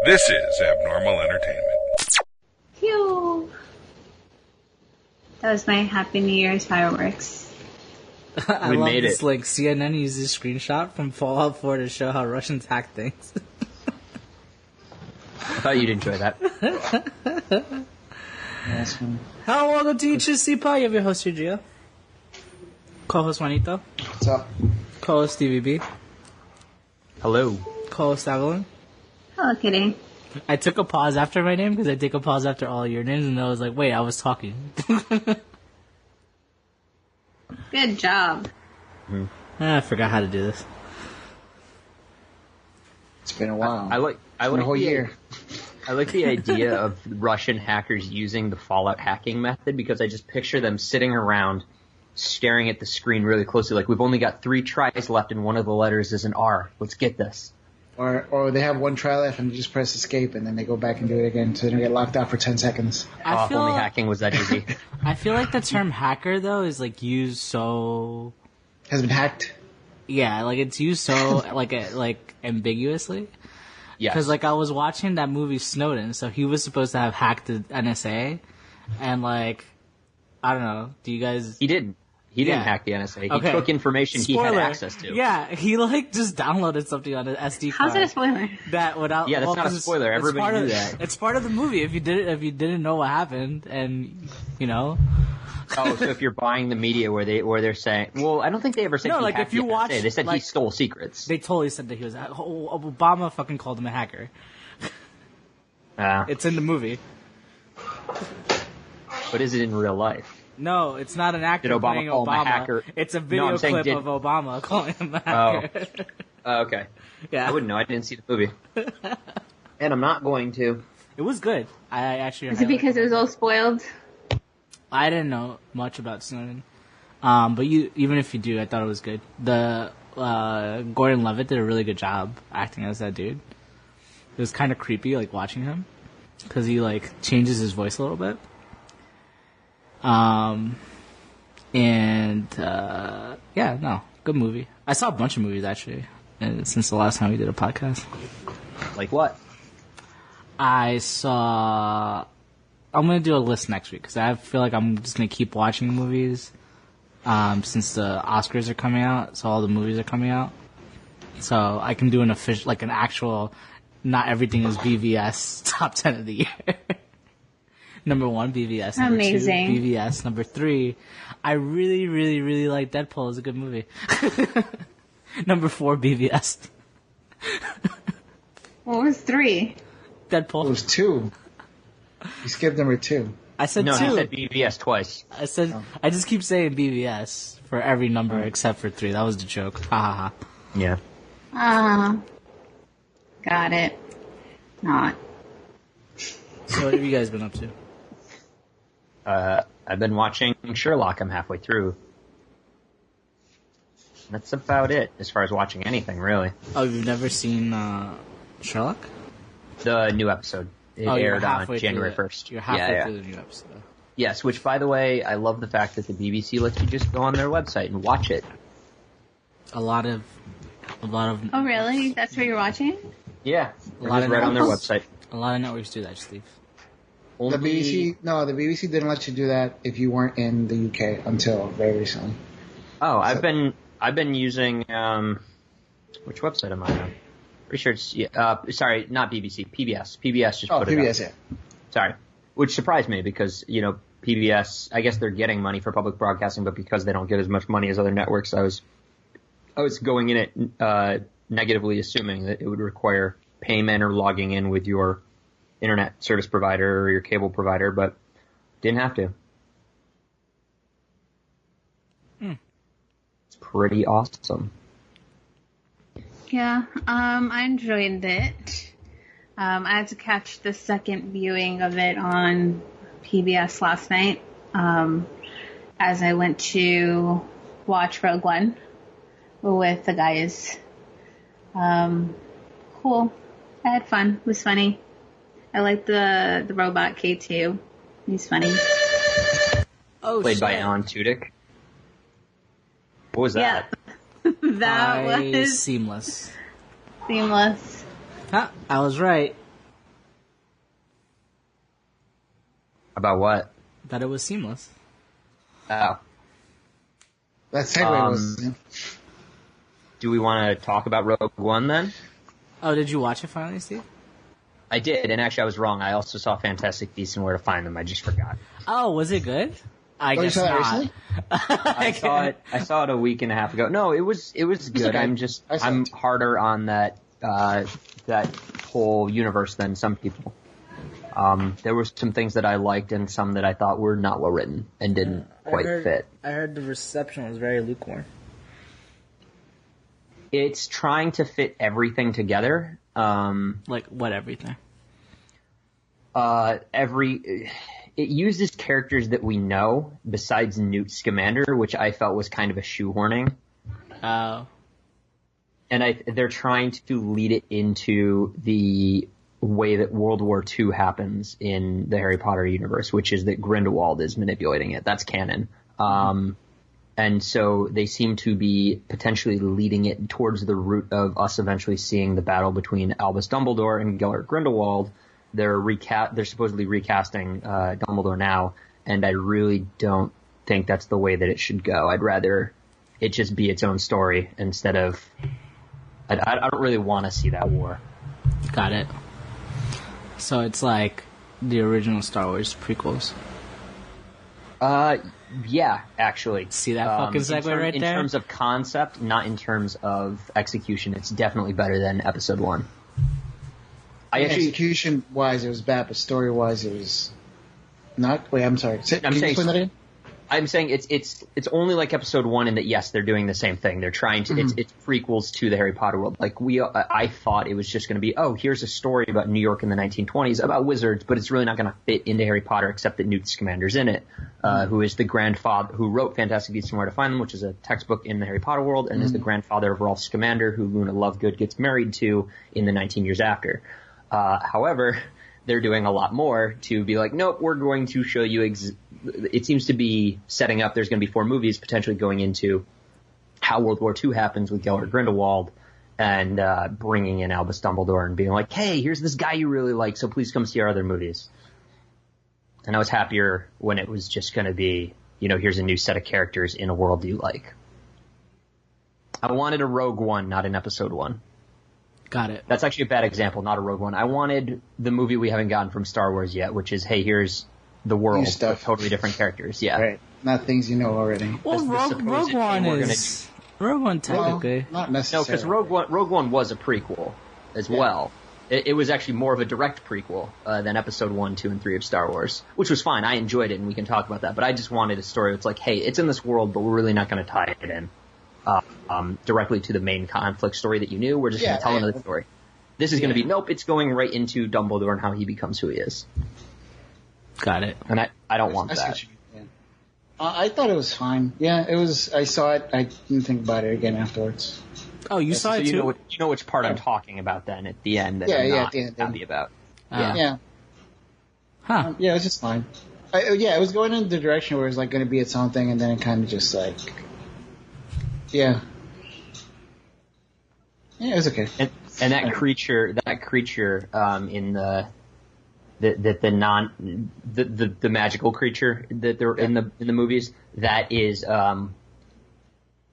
This is Abnormal Entertainment. Phew. That was my Happy New Year's fireworks. I love this link. CNN used this screenshot from Fallout 4 to show how Russians hack things. I thought you'd enjoy that. Hello, welcome to HSC-Pod. You have your host here, Gio. Co-host Juanito. What's up? Co-host DVB. Hello. Co-host Evelyn. Hello, Kitty. I took a pause after my name because I take a pause after all your names, and I was like, wait, I was talking. Good job. I forgot how to do this. It's been a while. I like a whole year. I like the idea of Russian hackers using the Fallout hacking method because I just picture them sitting around staring at the screen really closely like we've only got 3 tries left and one of the letters is an R. Let's get this. Or they have one try left and you just press escape and then they go back and do it again so they don't get locked out for 10 seconds. If only hacking was that easy. I feel like the term hacker, though, is like used so... Has been hacked? Yeah, like it's used so like ambiguously. Yes. Because like I was watching that movie Snowden, so he was supposed to have hacked the NSA, and like I don't know. Do you guys? He didn't. He didn't hack the NSA. He took information he had access to. Yeah, he like just downloaded something on an SD card. How's it a spoiler? That without. Yeah, that's not a spoiler. Everybody knew that. It's part of the movie. If you didn't know what happened, and you know. Oh, so if you're buying the media where they're saying, well, I don't think they ever said he hacked if you the watch, NSA. They said like, he stole secrets. They totally said that he was. Obama fucking called him a hacker. It's in the movie. But is it in real life? No, it's not an actor Did Obama playing call him a Obama. hacker? It's a video clip of Obama calling him a hacker. Okay. Yeah. I wouldn't know. I didn't see the movie. And I'm not going to. It was good. I actually. Is it because it was all spoiled? I didn't know much about Snowden, but even if you do, I thought it was good. The Gordon Levitt did a really good job acting as that dude. It was kind of creepy, like watching him, because he like changes his voice a little bit. Good movie. I saw a bunch of movies actually since the last time we did a podcast. Like what? I saw. I'm gonna do a list next week because I feel like I'm just gonna keep watching movies since the Oscars are coming out, so all the movies are coming out. So I can do an official, like an actual. Not everything is BVS top 10 of the year. Number 1, BVS. Number Amazing. 2, BVS. Number 3, I really, really, really like Deadpool. It's a good movie. Number 4, BVS. What was 3? Deadpool. It was 2. You skipped number 2. I said no, 2. No, you said BVS twice. I just keep saying BVS for every number except for 3. That was the joke. Ha ha ha. Yeah. Got it. Not. So what have you guys been up to? I've been watching Sherlock. I'm halfway through. That's about it as far as watching anything, really. Oh, you've never seen Sherlock? The new episode. It aired on January 1st. You're halfway through the new episode. Yes, which, by the way, I love the fact that the BBC lets you just go on their website and watch it. A lot of. Oh, really? That's what you're watching? Yeah, right on their website. A lot of networks do that, Steve. The BBC didn't let you do that if you weren't in the UK until very recently. Oh, I've been using which website am I on? Pretty sure it's sorry, not BBC, PBS. PBS just put it PBS, up. Yeah. Sorry, which surprised me because PBS. I guess they're getting money for public broadcasting, but because they don't get as much money as other networks, I was going in it negatively assuming that it would require payment or logging in with your internet service provider or your cable provider, but didn't have to. It's pretty awesome. Yeah, I enjoyed it. I had to catch the second viewing of it on PBS last night as I went to watch Rogue One with the guys. Cool. I had fun. It was funny. I liked the robot K2. He's funny. Oh, Played by Alan Tudyk. What was that? Yeah. That was seamless. Seamless. Huh, I was right. About what? That it was seamless. Oh. That segue was. Do we want to talk about Rogue One then? Oh, did you watch it finally, Steve? I did, and actually I was wrong. I also saw Fantastic Beasts and Where to Find Them. I just forgot. Oh, was it good? I You guess saw that not. recently? I saw it a week and a half ago. No, it was good. okay. I'm harder on that whole universe than some people. There were some things that I liked and some that I thought were not well written and didn't quite fit. I heard the reception was very lukewarm. It's trying to fit everything together. Like, what everything? It uses characters that we know besides Newt Scamander, which I felt was kind of a shoehorning. Oh. And they're trying to lead it into the way that World War II happens in the Harry Potter universe, which is that Grindelwald is manipulating it. That's canon. And so they seem to be potentially leading it towards the route of us eventually seeing the battle between Albus Dumbledore and Gellert Grindelwald. They're supposedly recasting Dumbledore now, and I really don't think that's the way that it should go. I'd rather it just be its own story instead of. I don't really want to see that war. Got it. So it's like the original Star Wars prequels. Yeah, actually. See that fucking segue right there? In terms of concept, not in terms of execution, it's definitely better than Episode 1. Execution-wise, it was bad, but story-wise, it was not. Wait, I'm sorry. Can you explain that again? I'm saying it's only like Episode 1 in that, yes, they're doing the same thing. They're trying to, it's prequels to the Harry Potter world. Like I thought it was just going to be, oh, here's a story about New York in the 1920s about wizards, but it's really not going to fit into Harry Potter except that Newt Scamander's in it, who is the grandfather, who wrote Fantastic Beasts and Where to Find Them, which is a textbook in the Harry Potter world, and is the grandfather of Rolf Scamander, who Luna Lovegood gets married to in the 19 years after. However, they're doing a lot more to be like, nope, we're going to show you it seems to be setting up, there's going to be 4 movies potentially going into how World War II happens with Gellert Grindelwald and bringing in Albus Dumbledore and being like, hey, here's this guy you really like, so please come see our other movies. And I was happier when it was just going to be, here's a new set of characters in a world you like. I wanted a Rogue One, not an Episode 1. Got it. That's actually a bad example, not a Rogue One. I wanted the movie we haven't gotten from Star Wars yet, which is, hey, here's the world with totally different characters. Yeah. Right. Not things you know already. Well, Rogue One is... Rogue One technically. Well, not necessarily. No, because Rogue One was a prequel as well. It was actually more of a direct prequel than Episode 1, 2, and 3 of Star Wars, which was fine. I enjoyed it, and we can talk about that. But I just wanted a story that's like, hey, it's in this world, but we're really not going to tie it in directly to the main conflict story that you knew. We're just going to tell another story. This is going to be, nope, it's going right into Dumbledore and how he becomes who he is. Got it. And I don't want that. What you mean. I thought it was fine. Yeah, it was. I saw it. I didn't think about it again afterwards. Oh, you saw it too? You know which part I'm talking about then at the end that I'm not happy about. Yeah. Huh. Yeah, it was just fine. It was going in the direction where it was like going to be its own thing, and then it kind of just like, yeah, it was okay. And that creature in the magical creature that they're in the movies, that is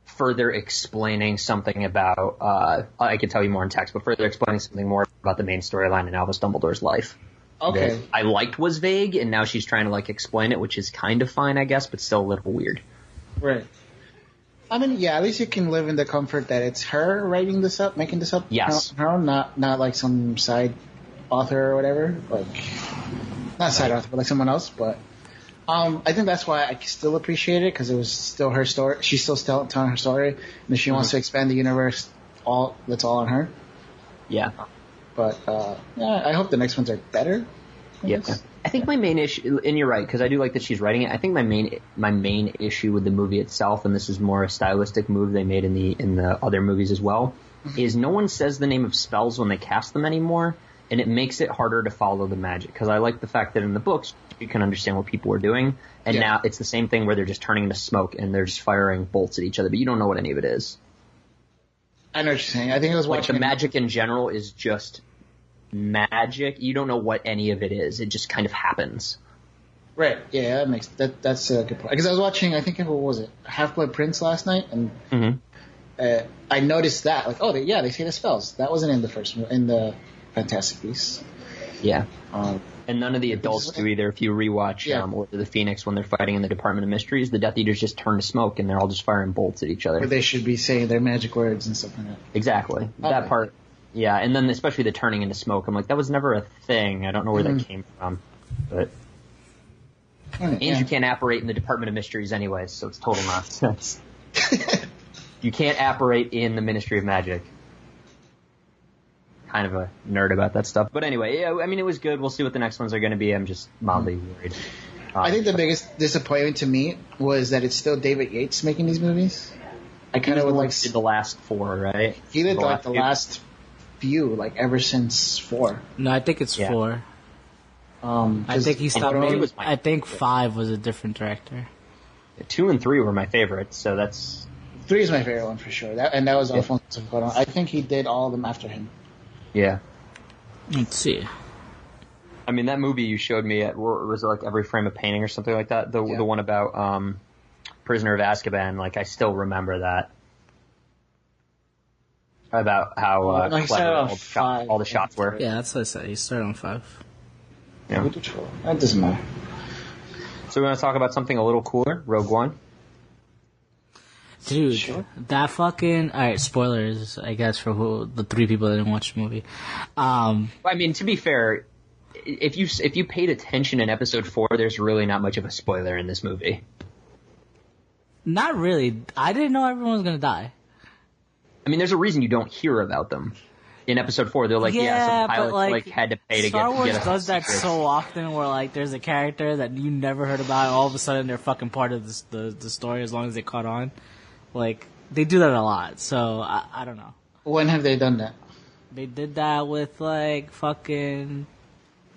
further explaining something about I can tell you more in text, but further explaining something more about the main storyline in Albus Dumbledore's life. Okay. That I liked was vague, and now she's trying to like explain it, which is kind of fine, I guess, but still a little weird. Right. I mean, yeah, at least you can live in the comfort that it's her writing this up, making this up. Yes. Her own, not like some side author or whatever. Like, not side author, but like someone else. But I think that's why I still appreciate it, because it was still her story. She's still telling her story, and if she wants to expand the universe, that's all on her. Yeah. But yeah, I hope the next ones are better. Yeah. I think my main issue, and you're right, because I do like that she's writing it. I think my main issue with the movie itself, and this is more a stylistic move they made in the other movies as well, is no one says the name of spells when they cast them anymore, and it makes it harder to follow the magic. Because I like the fact that in the books you can understand what people are doing, and now it's the same thing where they're just turning into smoke and they're just firing bolts at each other, but you don't know what any of it is. I know what you're saying. I think I was watching the magic in general is just magic. You don't know what any of it is. It just kind of happens. Right. Yeah, that makes that's a good point. Because I was watching, I think what was it, Half-Blood Prince last night, and I noticed that they say the spells. That wasn't in the Fantastic Beasts. Yeah. And none of the adults do either. If you rewatch Order of the Phoenix when they're fighting in the Department of Mysteries, the Death Eaters just turn to smoke and they're all just firing bolts at each other. But they should be saying their magic words and stuff like that. Exactly. That part. Yeah, and then especially the turning into smoke. I'm like, that was never a thing. I don't know where that came from. But and you can't apparate in the Department of Mysteries anyways, so it's total nonsense. You can't apparate in the Ministry of Magic. Kind of a nerd about that stuff. But anyway, yeah, I mean, it was good. We'll see what the next ones are going to be. I'm just mildly worried. I think the biggest disappointment to me was that it's still David Yates making these movies. I kind of would like... Did the last 4, right? He did the last few, like ever since 4. No, I think it's 4. I think he stopped making... I think 5 was a different director. 2 and 3 were my favorites, so that's... 3 is my favorite one for sure. That was Alfonso Cuarón. I think he did all of them after him. Yeah. Let's see. I mean, that movie you showed me, was it like Every Frame of Painting or something like that? The one about Prisoner of Azkaban, like, I still remember that. About how clever all the shots were. Yeah, that's what I said. He started on 5. Yeah. That doesn't matter. So we want to talk about something a little cooler, Rogue One. Dude, that fucking... Alright, spoilers, I guess, for the 3 people that didn't watch the movie. I mean, to be fair, if you paid attention in episode 4, there's really not much of a spoiler in this movie. Not really. I didn't know everyone was gonna die. I mean, there's a reason you don't hear about them. In episode 4, they're like, some pilot had to pay to Star get... Wars get does that so often where, like, there's a character that you never heard about, and all of a sudden they're fucking part of the story as long as they caught on. Like, they do that a lot, so I don't know. When have they done that? They did that with, like, fucking...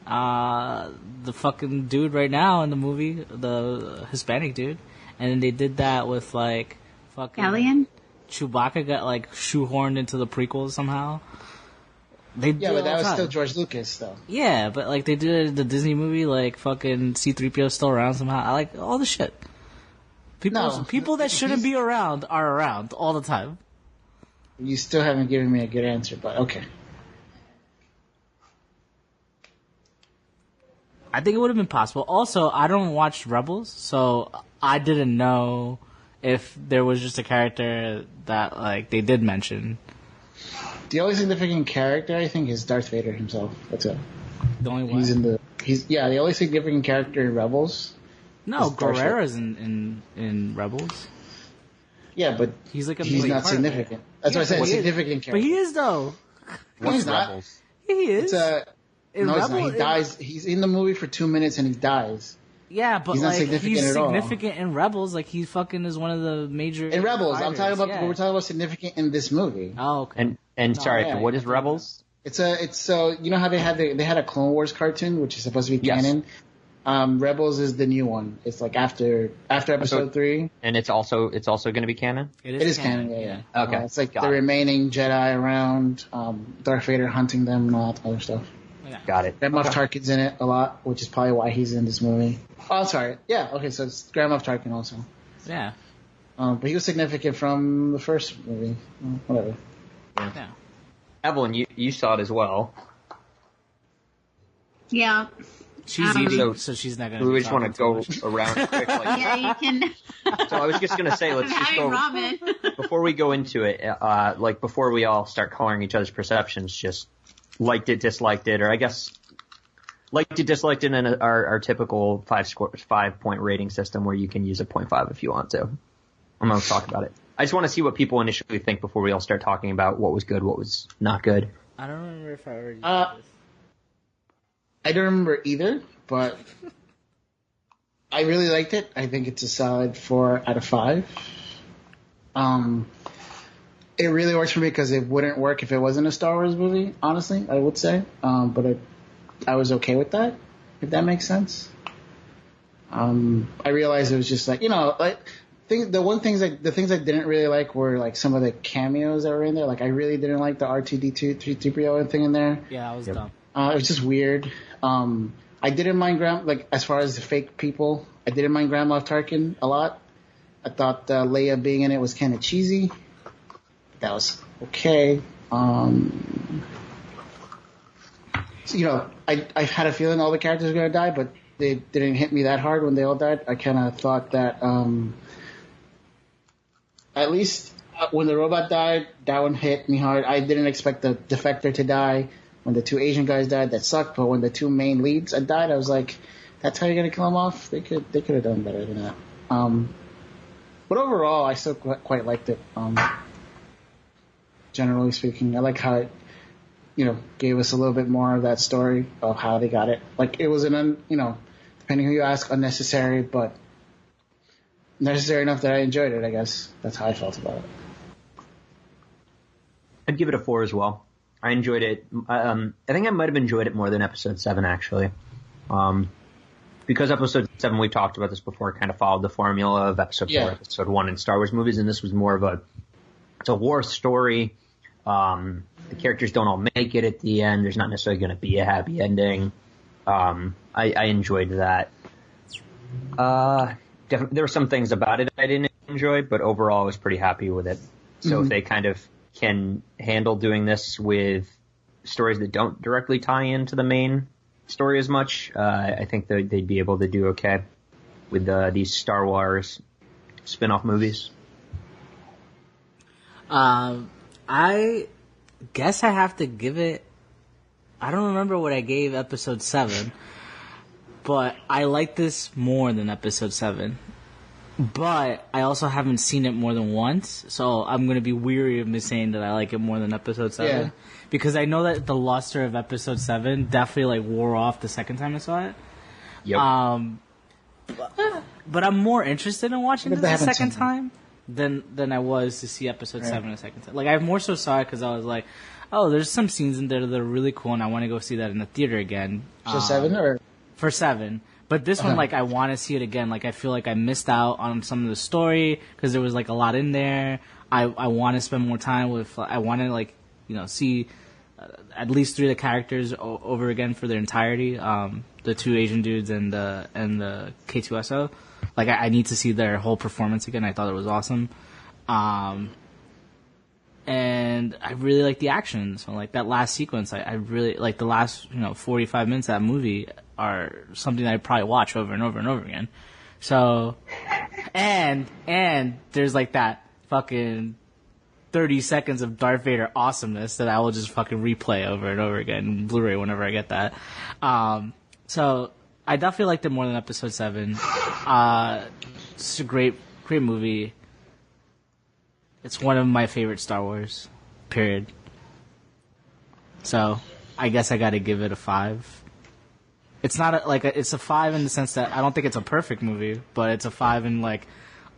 the fucking dude right now in the movie, the Hispanic dude. And then they did that with, like, fucking... Alien? Chewbacca got, like, shoehorned into the prequels somehow. But that was still George Lucas, though. Yeah, but, like, they did the Disney movie, like, fucking C-3PO's still around somehow. I like all the shit. People that shouldn't be around are around all the time. You still haven't given me a good answer, but okay. I think it would have been possible. Also, I don't watch Rebels, so I didn't know if there was just a character that, like, they did mention. The only significant character, I think, is Darth Vader himself. That's it. The only one? The only significant character in Rebels. No, Guerrera's in Rebels. Yeah, but he's like he's not significant. That's what I said. Significant character. But he is though. What's Rebels? He is. No, he's not. He dies. He's in the movie for 2 minutes and he dies. Yeah, but he's not significant at all. He's significant in Rebels. Like he fucking is one of the major. In Rebels, fighters. I'm talking about. Yeah. We're talking about significant in this movie. Oh, okay. What is Rebels? It's you know how they had a Clone Wars cartoon which is supposed to be canon. Rebels is the new one. It's like after episode 3. And it's also going to be canon? It is canon, yeah. Okay. It's like the remaining Jedi around, Darth Vader hunting them and all that other stuff. Yeah. Got it. Grand Moff Tarkin's in it a lot, which is probably why he's in this movie. Oh, sorry. Yeah, okay, so it's Grand Moff Tarkin also. Yeah. But he was significant from the first movie. Whatever. Yeah. Evelyn, you saw it as well. Yeah. She's eating, so she's not going to. We just want to go around quick. Like, yeah, you can. So I was just going to say, let's just go ramen. Before we go into it. Before we all start coloring each other's perceptions, just liked it, disliked it, or I guess liked it, disliked it in our typical 5-point rating system where you can use a 0.5 if you want to. I'm going to talk about it. I just want to see what people initially think before we all start talking about what was good, what was not good. I don't remember if I already did this. I don't remember either, but I really liked it. I think it's a solid 4 out of 5. It really works for me because it wouldn't work if it wasn't a Star Wars movie, honestly, I would say. But I was okay with that, if that makes sense. I realized it was just like, like the things I didn't really like were like some of the cameos that were in there. Like I really didn't like the R2-D2 3PO thing in there. Yeah, that was dumb. It was just weird. I didn't mind as far as the fake people, I didn't mind Grand Moff Tarkin a lot. I thought Leia being in it was kind of cheesy. That was okay. So, I had a feeling all the characters were going to die, but they didn't hit me that hard when they all died. I kind of thought that at least when the robot died, that one hit me hard. I didn't expect the defector to die. When the 2 Asian guys died, that sucked. But when the 2 main leads had died, I was like, that's how you're going to kill them off? They could have done better than that. But overall, I still quite liked it. Generally speaking, I like how it, gave us a little bit more of that story of how they got it. Like, it was depending who you ask, unnecessary, but necessary enough that I enjoyed it, I guess. That's how I felt about it. I'd give it a 4 as well. I enjoyed it. I think I might have enjoyed it more than Episode 7, actually. Because Episode 7, we talked about this before, kind of followed the formula of Episode 4, Episode 1 in Star Wars movies, and this was more of it's a war story. The characters don't all make it at the end. There's not necessarily going to be a happy ending. I enjoyed that. Definitely, there were some things about it I didn't enjoy, but overall I was pretty happy with it. So if they kind of can handle doing this with stories that don't directly tie into the main story as much, I think they'd be able to do okay with these Star Wars spin-off movies. I guess I have to give it... I don't remember what I gave Episode 7, but I like this more than Episode 7. But I also haven't seen it more than once, so I'm going to be weary of me saying that I like it more than Episode 7. Yeah. Because I know that the luster of Episode 7 definitely wore off the second time I saw it. Yep. But I'm more interested in watching it the second time than I was to see Episode 7 a second time. Like, I more so saw it because I was like, oh, there's some scenes in there that are really cool, and I want to go see that in the theater again. For 7 or? For 7. But this one, I want to see it again. Like, I feel like I missed out on some of the story because there was, a lot in there. I want to spend more time with... I want to, see at least 3 of the characters over again for their entirety. The 2 Asian dudes and the K2SO. I need to see their whole performance again. I thought it was awesome. And I really like the action. So, that last sequence, I really... the last, 45 minutes of that movie are something that I'd probably watch over and over and over again. So... And there's, that fucking 30 seconds of Darth Vader awesomeness that I will just fucking replay over and over again, Blu-ray whenever I get that. So... I definitely liked it more than Episode 7. It's a great movie. It's one of my favorite Star Wars, period. So, I guess I gotta give it a 5. It's not it's a 5 in the sense that I don't think it's a perfect movie, but it's a 5 in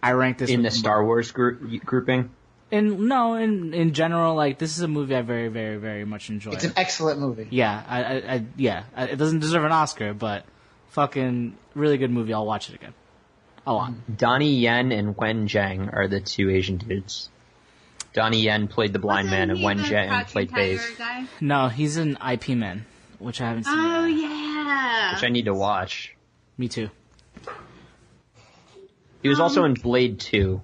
I rank this... In the Star Wars grouping? In general, this is a movie I very, very, very much enjoy. It's an excellent movie. Yeah, it doesn't deserve an Oscar, but... Fucking really good movie. I'll watch it again. A lot. Donnie Yen and Wen Zhang are the 2 Asian dudes. Donnie Yen played the blind man and Wen Zhang played Baze. No, he's an IP Man, which I haven't seen. Oh, yeah. Which I need to watch. Me too. He was also in Blade 2.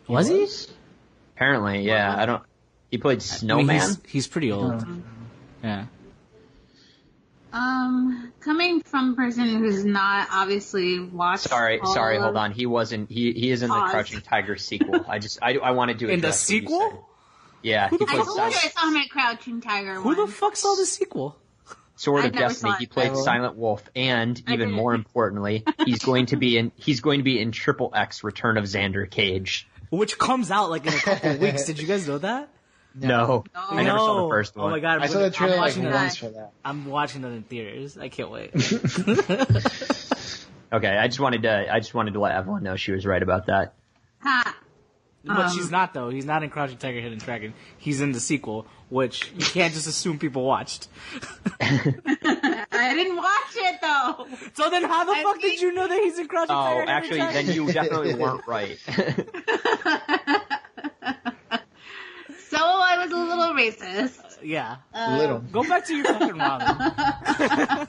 Was he? Apparently, yeah. I don't... He played Snowman? He's pretty old. Yeah. Coming from a person who's not obviously watched. Sorry, hold on. He wasn't. He is in the Crouching Tiger sequel. I wanted to in the sequel. Yeah, I told you I saw him at Crouching Tiger. Who the fuck saw the sequel? Sword of Destiny. He played Silent Wolf, and even more importantly, he's going to be in Triple X: Return of Xander Cage, which comes out in a couple of weeks. Did you guys know that? No. I never saw the first one. Oh my god! I saw the trailer once for that. I'm watching that in theaters. I can't wait. Okay, I just wanted to let everyone know she was right about that. Ha. But she's not though. He's not in Crouching Tiger, Hidden Dragon. He's in the sequel, which you can't just assume people watched. I didn't watch it though. So then, how the fuck did you know that he's in Crouching Tiger? Oh, actually, then you definitely weren't right. So I was a little racist. Yeah. Little. Go back to your fucking ramen.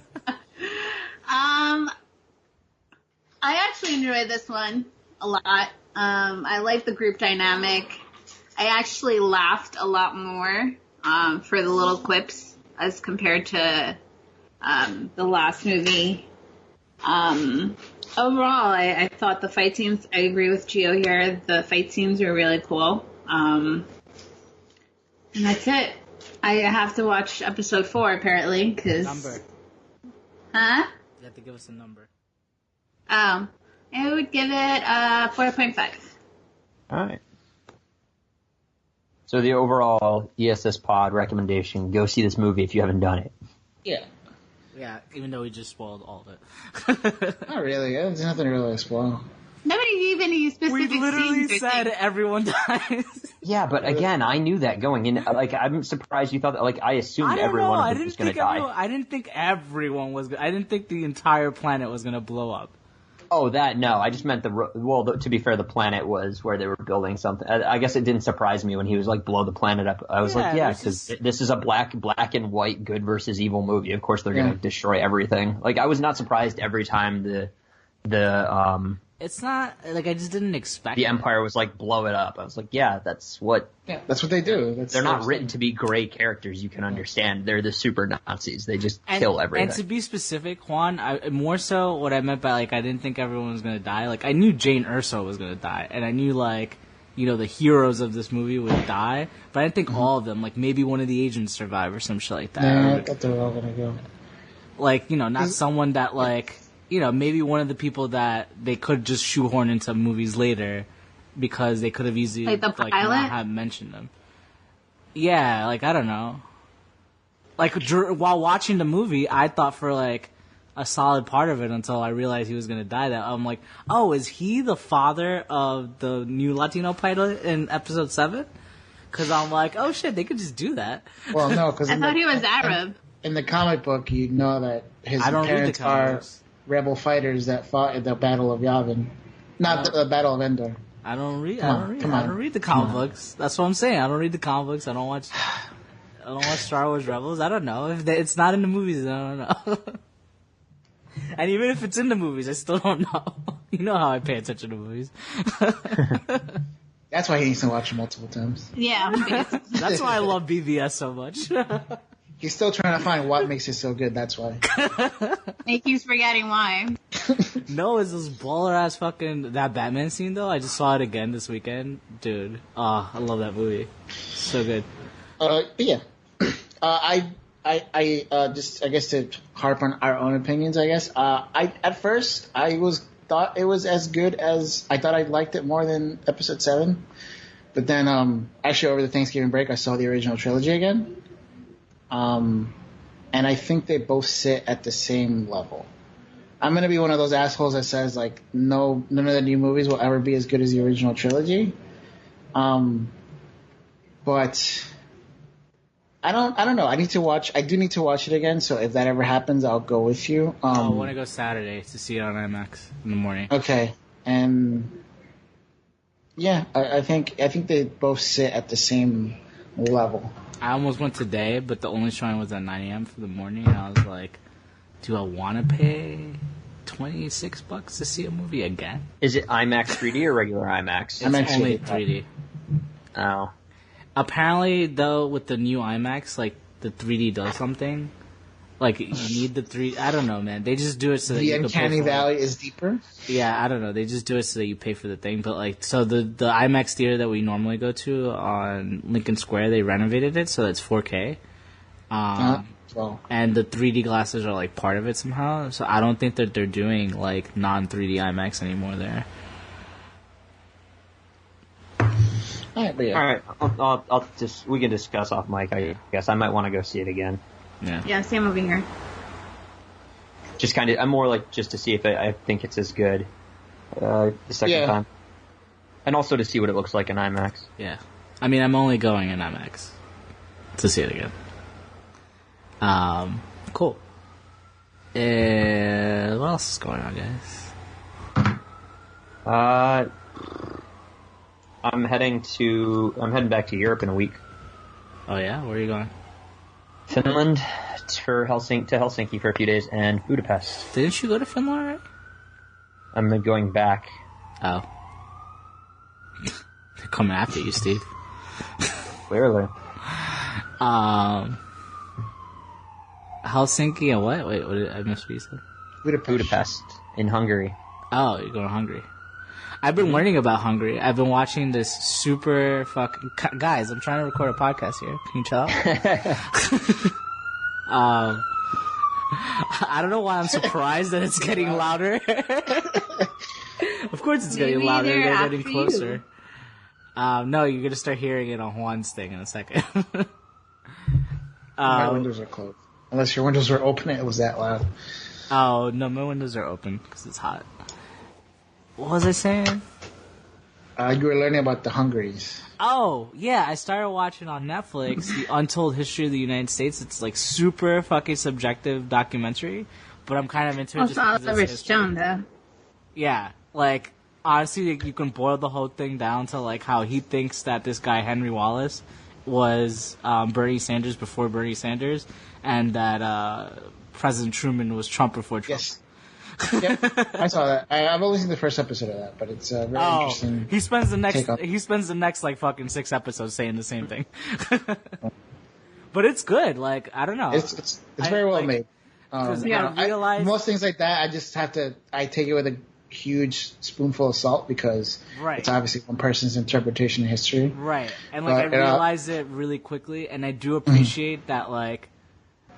enjoyed this one a lot. I like the group dynamic. I actually laughed a lot more for the little quips as compared to the last movie. Overall, I thought the fight scenes, I agree with Gio here, the fight scenes were really cool. And that's it. I have to watch episode 4 apparently, because... Number. Huh? You have to give us a number. I would give it 4.5. Alright. So the overall ESS pod recommendation, go see this movie if you haven't done it. Yeah. Yeah, even though we just spoiled all of it. Not really. There's nothing really to spoil. Nobody gave any specific We literally scenes or said things. everyone dies. Yeah, but again, I knew that going in. Like, I'm surprised you thought that. Like, I assumed I don't everyone know. was going to die. I didn't think everyone was. I didn't think the entire planet was gonna blow up. Oh, that, no. I just meant to be fair, the planet was where they were building something. I guess it didn't surprise me when he was like, blow the planet up. I was like, yeah, because this is a black and white good versus evil movie. Of course they're going to destroy everything. Like, I was not surprised every time It's not, like, I just didn't expect the Empire was like, blow it up. I was like, yeah, that's what... Yeah, that's what they do. They're not written to be gray characters, you can understand. They're the super Nazis. They just kill everything. And to be specific, Juan, more so what I meant by, like, I didn't think everyone was going to die. Like, I knew Jane Erso was going to die. And I knew, like, you know, the heroes of this movie would die. But I didn't think all of them. Like, maybe one of the agents survive or some shit like that. Yeah, I thought they were all going to go. Like, you know, not someone that, like... You know, maybe one of the people that they could just shoehorn into movies later because they could have easily Like the not pilot? have mentioned them. Yeah, like, I don't know. Like, while watching the movie, I thought for, like, a solid part of it until I realized he was going to die. That I'm like, oh, is he the father of the new Latino pilot in episode 7? Because I'm like, oh, shit, they could just do that. Well, no, because I thought he was Arab. in the comic book, you know that his I don't read the parents are comics. rebel fighters that fought at the Battle of Yavin. Not the Battle of Endor. I don't read Come on. the comic books. That's what I'm saying. I don't read the comic books. I don't watch Star Wars Rebels. I don't know. If it's not in the movies, I don't know. And even if it's in the movies, I still don't know. You know how I pay attention to movies. That's why he needs to watch it multiple times. Yeah. That's why I love BVS so much. He's still trying to find what makes it so good, that's why. He keeps forgetting why. No, it's this baller ass fucking that Batman scene though. I just saw it again this weekend, dude. Oh, I love that movie. So good. But yeah. I guess to harp on our own opinions, I guess. At first I thought it was as good as I thought. I liked it more than episode 7. But then actually over the Thanksgiving break I saw the original trilogy again. And I think they both sit at the same level. I'm gonna be one of those assholes that says like none of the new movies will ever be as good as the original trilogy. But I don't know. I do need to watch it again. So if that ever happens, I'll go with you. I want to go Saturday to see it on IMAX in the morning. Okay. And yeah, I think they both sit at the same level. I almost went today, but the only showing was at 9 a.m. for the morning, and I was like, do I want to pay $26 to see a movie again? Is it IMAX 3D or regular IMAX? It's only 3D. Oh. Apparently, though, with the new IMAX, like, the 3D does something. Like, you need the 3D. I don't know, man. They just do it so that The you can pay Uncanny for Valley is deeper. Yeah, I don't know. They just do it so that you pay for the thing. But, like, so the IMAX theater that we normally go to on Lincoln Square, they renovated it so it's 4K. Well, And the 3D glasses are, like, part of it somehow. So I don't think that they're doing, like, non-3D IMAX anymore there. alright, but yeah. Alright, I'll just, we can discuss off mic, I guess. I might want to go see it again. Yeah. Yeah, same over here. Just kind of, I'm more like, just to see if I think it's as good, the second time. And also to see what it looks like in IMAX. Yeah. I mean, I'm only going in IMAX to see it again. Cool. What else is going on, guys? I'm heading back to Europe in a week. Oh yeah? Where are you going? Finland to Helsinki for a few days, and Budapest. Didn't you go to Finland already? I'm going back. Oh. They're coming after you, Steve. Clearly. Helsinki and what? Wait, I missed what you said. Budapest in Hungary. Oh, you're going to Hungary. I've been learning about Hungary. I've been watching this super fucking... Guys, I'm trying to record a podcast here. Can you chill out? I don't know why I'm surprised that it's getting louder. Of course it's getting louder. They're getting closer. No, you're going to start hearing it on Juan's thing in a second. My windows are closed. Unless your windows were open, it was that loud. Oh, no, my windows are open because it's hot. What was I saying? You were learning about the Hungaries. Oh, yeah, I started watching on Netflix The Untold History of the United States. It's like super fucking subjective documentary, but I'm kind of into it. It's Oliver Stone, though. Yeah, like, honestly, you can boil the whole thing down to like how he thinks that this guy, Henry Wallace, was Bernie Sanders before Bernie Sanders, and that President Truman was Trump before Trump. Yes. Yep, I saw that. I've only seen the first episode of that, but it's very interesting. He spends the next like fucking 6 episodes saying the same thing. But it's good. Like, I don't know. It's very well made. Most things like that, I take it with a huge spoonful of salt because it's obviously one person's interpretation of history. Right. And like, I realized it really quickly, and I do appreciate that, like,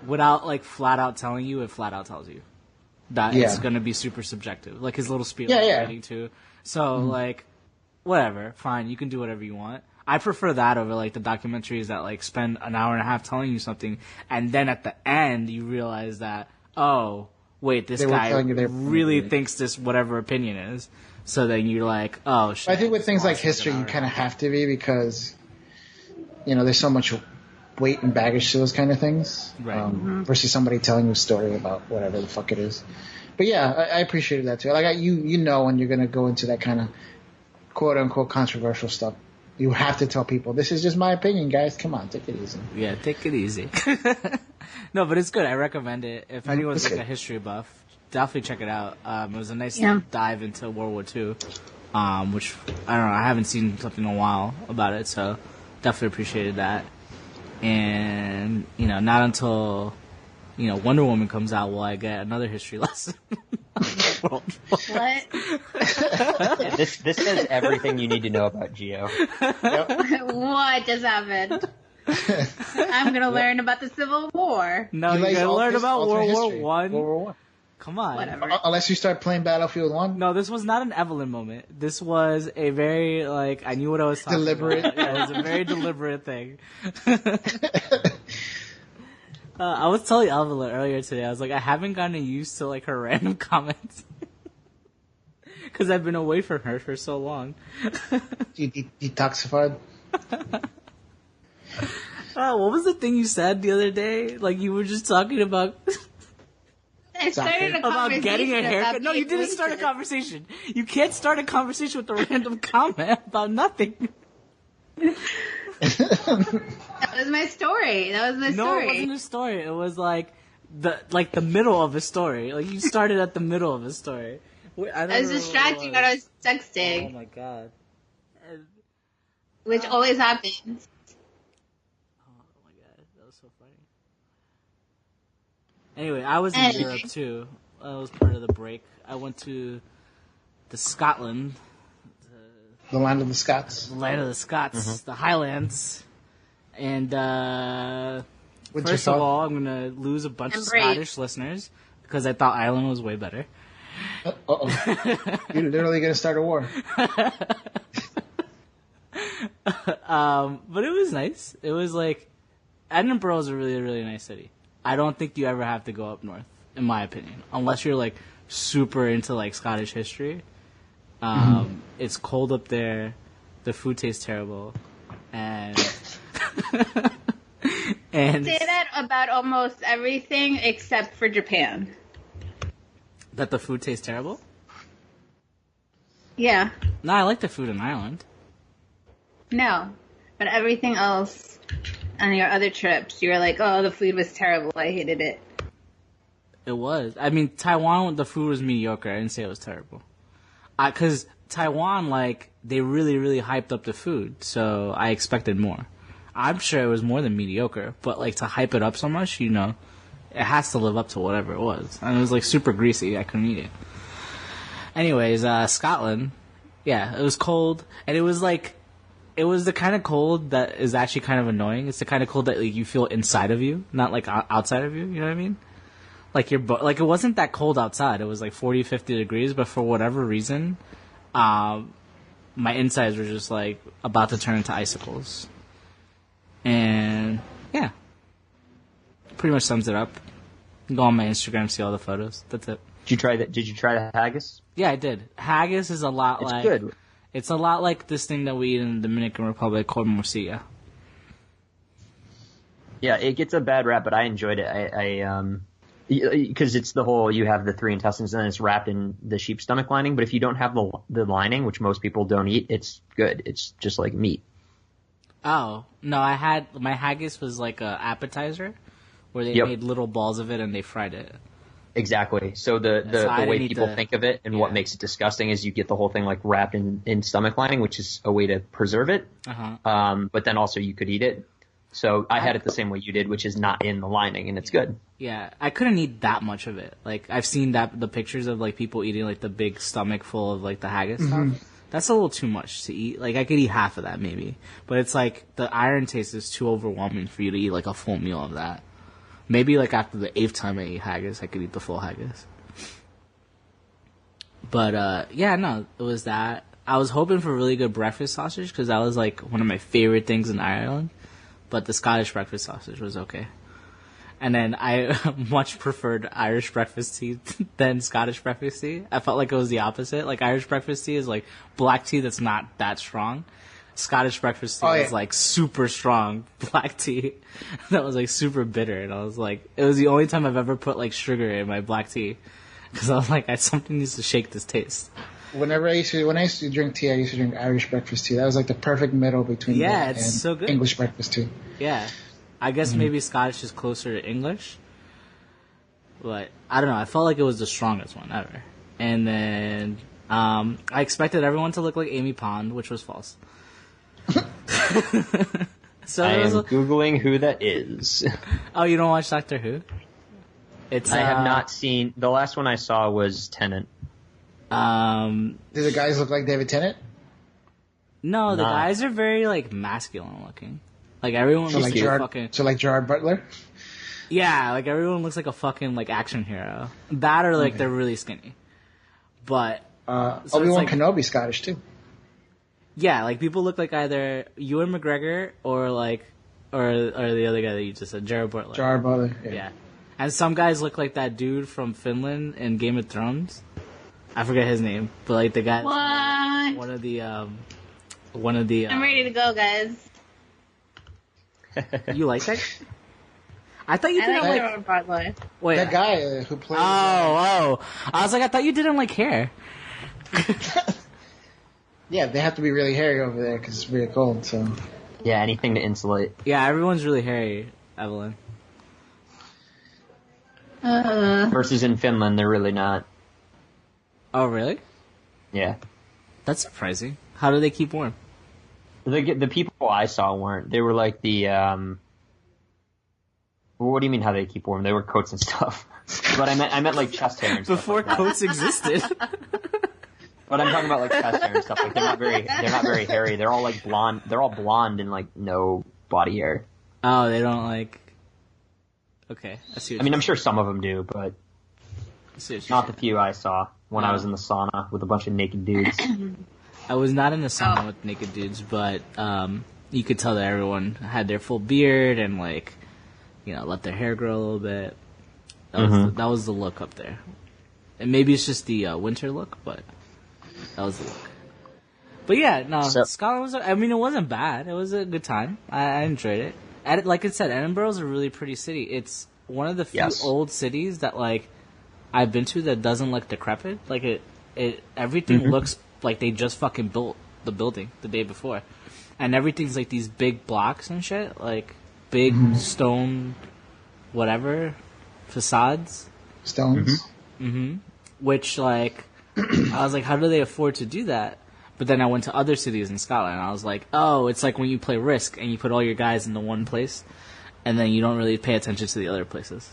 without like flat out telling you, it flat out tells you that it's going to be super subjective. Like his little spiel writing too. So like, whatever, fine, you can do whatever you want. I prefer that over like the documentaries that like spend an hour and a half telling you something, and then at the end you realize that, oh, wait, this guy really thinks this whatever opinion is. So then you're like, oh shit. I think with things like history, you kind of have to be because, you know, there's so much weight and baggage to those kind of things. Right. Versus somebody telling you a story about whatever the fuck it is. But yeah, I appreciated that too. Like you know when you're going to go into that kind of quote unquote controversial stuff, you have to tell people, this is just my opinion, guys. Come on, take it easy. Yeah, take it easy. No, but it's good. I recommend it. If anyone's like a history buff, definitely check it out. It was a nice dive into World War II, which, I don't know, I haven't seen something in a while about it, so definitely appreciated that. And, you know, not until, you know, Wonder Woman comes out will I get another history lesson. What? This says everything you need to know about Gio. What just happened? I'm gonna learn about the Civil War. No, you're gonna learn about World War One. World War One. Come on. Whatever. Unless you start playing Battlefield 1. No, this was not an Evelyn moment. This was a very, like, I knew what I was talking about. Yeah, it was a very deliberate thing. I was telling Evelyn earlier today, I was like, I haven't gotten used to, like, her random comments. Because I've been away from her for so long. You detoxified? What was the thing you said the other day? Like, you were just talking about... I started a about getting a haircut. No, you didn't start a conversation. You can't start a conversation with a random comment about nothing. That was my story. No, it wasn't a story. It was like the middle of a story. Like you started at the middle of a story. I was distracting when I was texting. Oh my god. Which always happens. Oh my god, that was so funny. Anyway, I was in Europe too. That was part of the break. I went to Scotland. The land of the Scots. The land of the Scots. The Highlands. And first of all, I'm going to lose a bunch of Scottish listeners because I thought Ireland was way better. Uh-oh. You're literally going to start a war. But it was nice. It was like, Edinburgh is a really, really nice city. I don't think you ever have to go up north, in my opinion, unless you're like super into like Scottish history. It's cold up there. The food tastes terrible, and and say that about almost everything except for Japan. That the food tastes terrible? Yeah. No, I like the food in Ireland. No, but everything else on your other trips, you were like, "Oh, the food was terrible. I hated it." It was. I mean, Taiwan, the food was mediocre. I didn't say it was terrible. Because Taiwan, like, they really, really hyped up the food, so I expected more. I'm sure it was more than mediocre, but, like, to hype it up so much, you know, it has to live up to whatever it was. And it was, like, super greasy. I couldn't eat it. Anyways, Scotland, yeah, it was cold, and it was, like, it was the kind of cold that is actually kind of annoying. It's the kind of cold that, like, you feel inside of you, not, like, outside of you, you know what I mean? Like, like, it wasn't that cold outside. It was, like, 40, 50 degrees, but for whatever reason, my insides were just, like, about to turn into icicles. And, yeah. Pretty much sums it up. You can go on my Instagram, see all the photos. That's it. Did you try that? Did you try the haggis? Yeah, I did. Haggis is a lot It's like... good. It's a lot like this thing that we eat in the Dominican Republic called morcilla. Yeah, it gets a bad rap, but I enjoyed it. Because it's the whole, you have the 3 intestines and it's wrapped in the sheep stomach lining, but if you don't have the lining, which most people don't eat, it's good. It's just like meat. Oh, no, my haggis was like a appetizer where they made little balls of it and they fried it. Exactly. So the way people think of it and what makes it disgusting is you get the whole thing like wrapped in stomach lining, which is a way to preserve it. Uh-huh. But then also you could eat it. So I had it the same way you did, which is not in the lining, and it's good. Yeah, I couldn't eat that much of it. Like, I've seen the pictures of, like, people eating, like, the big stomach full of, like, the haggis stuff. That's a little too much to eat. Like, I could eat half of that, maybe. But it's, like, the iron taste is too overwhelming for you to eat, like, a full meal of that. Maybe, like, after the 8th time I ate haggis, I could eat the full haggis. But, yeah, no, it was that. I was hoping for really good breakfast sausage, because that was, like, one of my favorite things in Ireland. But the Scottish breakfast sausage was okay. And then I much preferred Irish breakfast tea than Scottish breakfast tea. I felt like it was the opposite. Like, Irish breakfast tea is like black tea that's not that strong. Scottish breakfast tea is like super strong black tea that was like super bitter. And I was like, it was the only time I've ever put like sugar in my black tea. Because I was like, something needs to shake this taste. When I used to drink tea, I used to drink Irish breakfast tea. That was like the perfect middle between that and so good. English breakfast tea. Yeah. I guess maybe Scottish is closer to English. But I don't know. I felt like it was the strongest one ever. And then I expected everyone to look like Amy Pond, which was false. So I am Googling who that is. Oh, you don't watch Doctor Who? I have not seen. The last one I saw was Tennant. Do the guys look like David Tennant? No, the guys are very, like, masculine looking. Like, everyone looks like a fucking... So, like Gerard Butler? Yeah, like, everyone looks like a fucking, like, action hero. That or, like, they're really skinny. But... so Obi-Wan Kenobi Scottish, too. Yeah, like, people look like either Ewan McGregor or, like... Or the other guy that you just said, Gerard Butler. Gerard Butler, yeah. And some guys look like that dude from Finland in Game of Thrones. I forget his name, but like the guy, one of the. I'm ready to go, guys. You like that? I thought you didn't like Broadway. Wait, that guy who played. Oh! I was like, I thought you didn't like hair. Yeah, they have to be really hairy over there because it's really cold. So. Yeah, anything to insulate. Yeah, everyone's really hairy, Evelyn. Versus in Finland, they're really not. Oh, really? Yeah. That's surprising. How do they keep warm? The people I saw weren't. They were like the, what do you mean how they keep warm? They wear coats and stuff. But I meant like chest hair and stuff. Before like coats existed. But I'm talking about like chest hair and stuff. Like they're not very hairy. They're all like blonde. They're all blonde and like no body hair. Oh, they don't like. Okay, I see. I mean, I'm sure some of them do, but not the few I saw when I was in the sauna with a bunch of naked dudes. I was not in the sauna with naked dudes, but you could tell that everyone had their full beard and like, you know, let their hair grow a little bit. That was the look up there. And maybe it's just the winter look, but that was the look. But yeah, no, Scotland was. I mean, it wasn't bad. It was a good time. I enjoyed it. Like I said, Edinburgh's a really pretty city. It's one of the few old cities that like I've been to that doesn't look decrepit. Like it everything looks like they just fucking built the building the day before, and everything's like these big blocks and shit, like big stone, whatever facades. Stones. Which like I was like, how do they afford to do that? But then I went to other cities in Scotland, and I was like, oh, it's like when you play Risk, and you put all your guys in the one place, and then you don't really pay attention to the other places.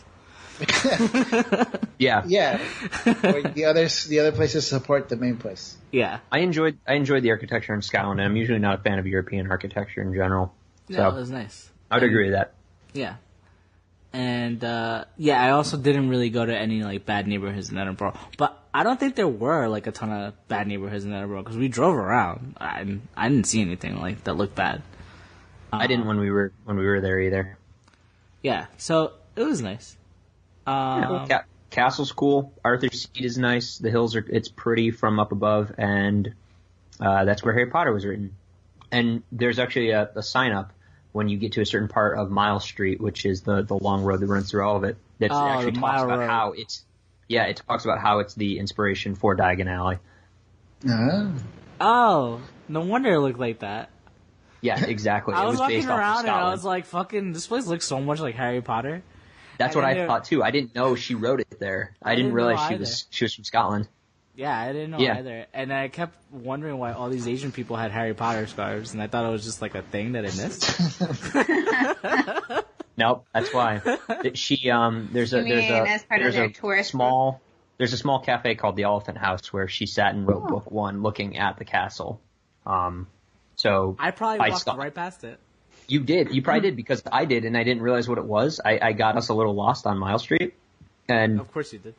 Yeah. Yeah. Or the other places support the main place. Yeah. I enjoyed the architecture in Scotland, and I'm usually not a fan of European architecture in general. Yeah, So it was nice. I would agree with that. Yeah. And, I also didn't really go to any, like, bad neighborhoods in Edinburgh. But I don't think there were, like, a ton of bad neighborhoods in Edinburgh, because we drove around. I didn't see anything, like, that looked bad. I didn't when we were there either. Yeah, so it was nice. Castle's cool. Arthur's Seat is nice. The hills it's pretty from up above, and that's where Harry Potter was written. And there's actually a sign up when you get to a certain part of Mile Street, which is the long road that runs through all of it. That actually talks about how it talks about how it's the inspiration for Diagon Alley. Oh, no wonder it looked like that. Yeah, exactly. I was walking based off of around and I Scotland. was like, fucking, this place looks so much like Harry Potter. That's what I thought too. I didn't know she wrote it there. I didn't realize she was from Scotland. Yeah, I didn't know either. And I kept wondering why all these Asian people had Harry Potter scarves, and I thought it was just like a thing that I missed. Nope, that's why. There's a small cafe called the Elephant House where she sat and wrote book one, looking at the castle. So I probably walked right past it. You did. You probably did, because I did, and I didn't realize what it was. I got us a little lost on Mile Street, and of course you did.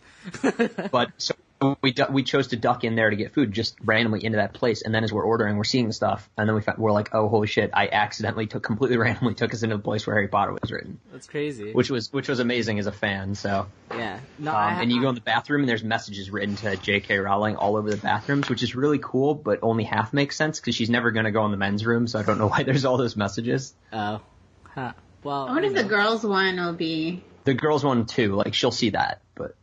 but so we chose to duck in there to get food, just randomly into that place. And then as we're ordering, we're seeing the stuff, and then we're like, oh holy shit! I accidentally completely randomly took us into the place where Harry Potter was written. That's crazy. Which was amazing as a fan. So yeah, no. And you go in the bathroom, and there's messages written to J.K. Rowling all over the bathrooms, which is really cool, but only half makes sense because she's never going to go in the men's room. So I don't know why there's all those messages. Oh, huh. Well, I wonder if the girls one will be. The girls one too. Like she'll see that, but.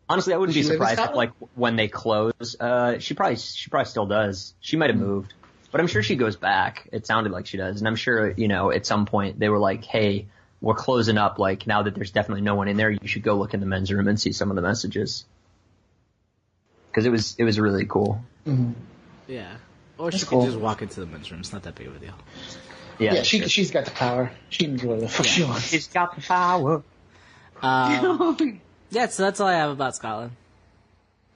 Honestly, I wouldn't be surprised if, like, when they close, she probably still does. She might have moved, but I'm sure she goes back. It sounded like she does, and I'm sure, at some point they were like, "Hey, we're closing up. Like, now that there's definitely no one in there, you should go look in the men's room and see some of the messages." Because it was really cool. Mm-hmm. Yeah, or That's she cool. could just walk into the men's room. It's not that big of a deal. Yeah, she's got the power. She can do whatever the fuck she wants. She's got the power. Yeah, so that's all I have about Scotland.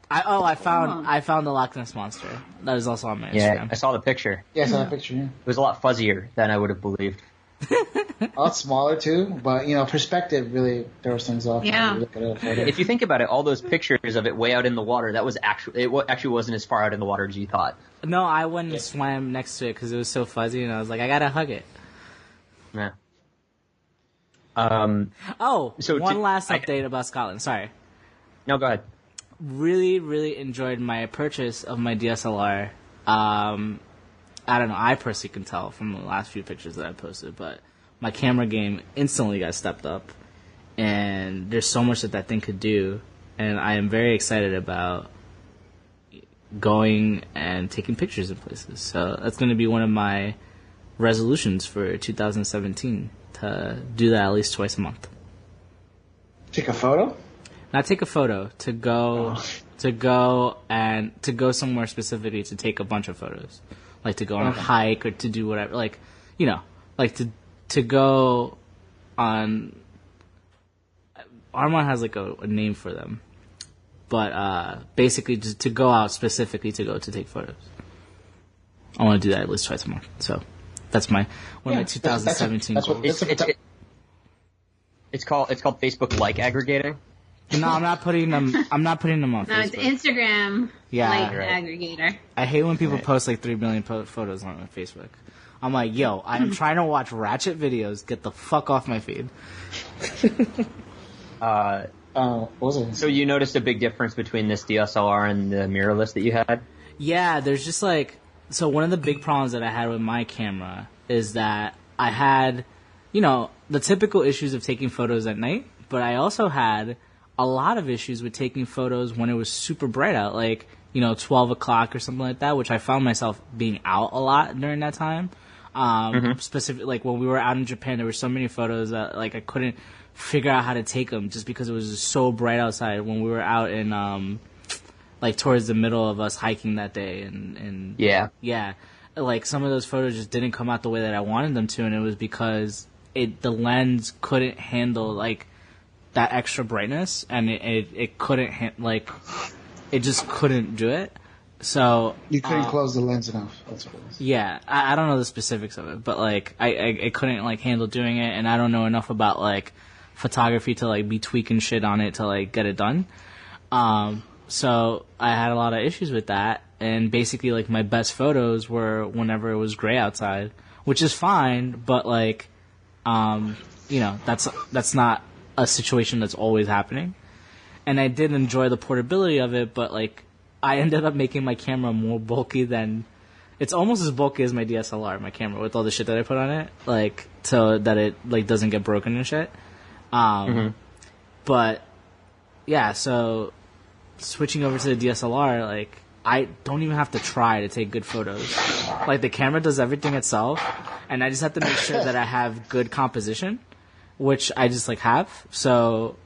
I found the Loch Ness Monster. That was also on my Instagram. Yeah, I saw the picture. Yeah, I saw that picture. Yeah. It was a lot fuzzier than I would have believed. A lot smaller too, but perspective really throws things off. Yeah. When you look at a photo. If you think about it, all those pictures of it way out in the water, it actually wasn't as far out in the water as you thought. No, I went and swam next to it because it was so fuzzy, and I was like, I gotta hug it. Yeah. One last update about Scotland. Sorry. No, go ahead. Really, really enjoyed my purchase of my DSLR. I don't know. I personally can tell from the last few pictures that I posted, but my camera game instantly got stepped up, and there's so much that thing could do, and I am very excited about going and taking pictures in places. So that's going to be one of my resolutions for 2017. To do that at least twice a month. Take a photo? Not take a photo. To go somewhere specifically to take a bunch of photos, like to go on a hike or to do whatever. Like, to go on. Armand has like a name for them, but basically just to go out specifically to take photos. I want to do that at least twice a month. So. That's one of my 2017 goals. It's called Facebook like aggregating. No, I'm not putting them on Facebook. No, it's Instagram aggregator. I hate when people post like 3 million photos on Facebook. I'm like, yo, I am trying to watch Ratchet videos. Get the fuck off my feed. What was it? So you noticed a big difference between this DSLR and the mirrorless that you had? Yeah, there's just like... So one of the big problems that I had with my camera is that I had, the typical issues of taking photos at night, but I also had a lot of issues with taking photos when it was super bright out, like, 12 o'clock or something like that, which I found myself being out a lot during that time. Specifically, like when we were out in Japan, there were so many photos that like I couldn't figure out how to take them just because it was just so bright outside when we were out in like towards the middle of us hiking that day, and Yeah. like some of those photos just didn't come out the way that I wanted them to, and it was because the lens couldn't handle like that extra brightness, and it couldn't it just couldn't do it. So You couldn't close the lens enough. That's what it was. yeah, I don't know the specifics of it, but like I couldn't like handle doing it, and I don't know enough about like photography to like be tweaking shit on it to like get it done. So I had a lot of issues with that, and basically like my best photos were whenever it was gray outside, which is fine, but like you know, that's not a situation that's always happening. And I did enjoy the portability of it, but like I ended up making my camera more bulky than it's almost as bulky as my DSLR, my camera, with all the shit that I put on it, like so that it like doesn't get broken and shit. But yeah, so switching over to the DSLR, like I don't even have to try to take good photos. Like the camera does everything itself, and I just have to make sure that I have good composition, which I just like have. So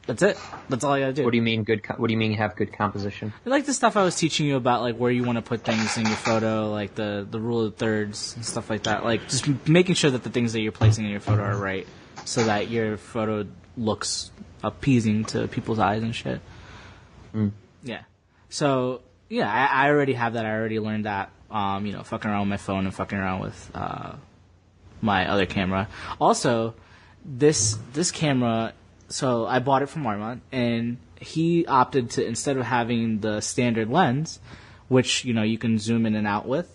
that's it. That's all I gotta do. What do you mean what do you mean have good composition? Like the stuff I was teaching you about, like where you want to put things in your photo, like the rule of thirds and stuff like that. Like just making sure that the things that you're placing in your photo are right, so that your photo looks appeasing to people's eyes and shit. Yeah. So yeah, I already have that. I already learned that. You know, fucking around with my phone and fucking around with my other camera. Also, this camera. So I bought it from Armand, and he opted to, instead of having the standard lens, which, you know, you can zoom in and out with,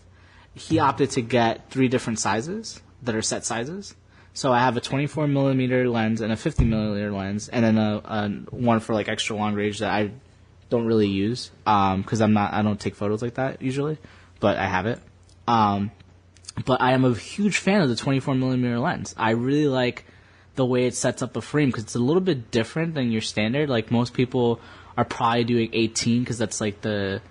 he opted to get 3 different sizes that are set sizes. So I have a 24 millimeter lens and a 50 millimeter lens, and then a one for like extra long range that I don't really use, cause I don't take photos like that usually, but I have it. But I am a huge fan of the 24 millimeter lens. I really like the way it sets up a frame, because it's a little bit different than your standard. Like most people are probably doing 18 because that's like the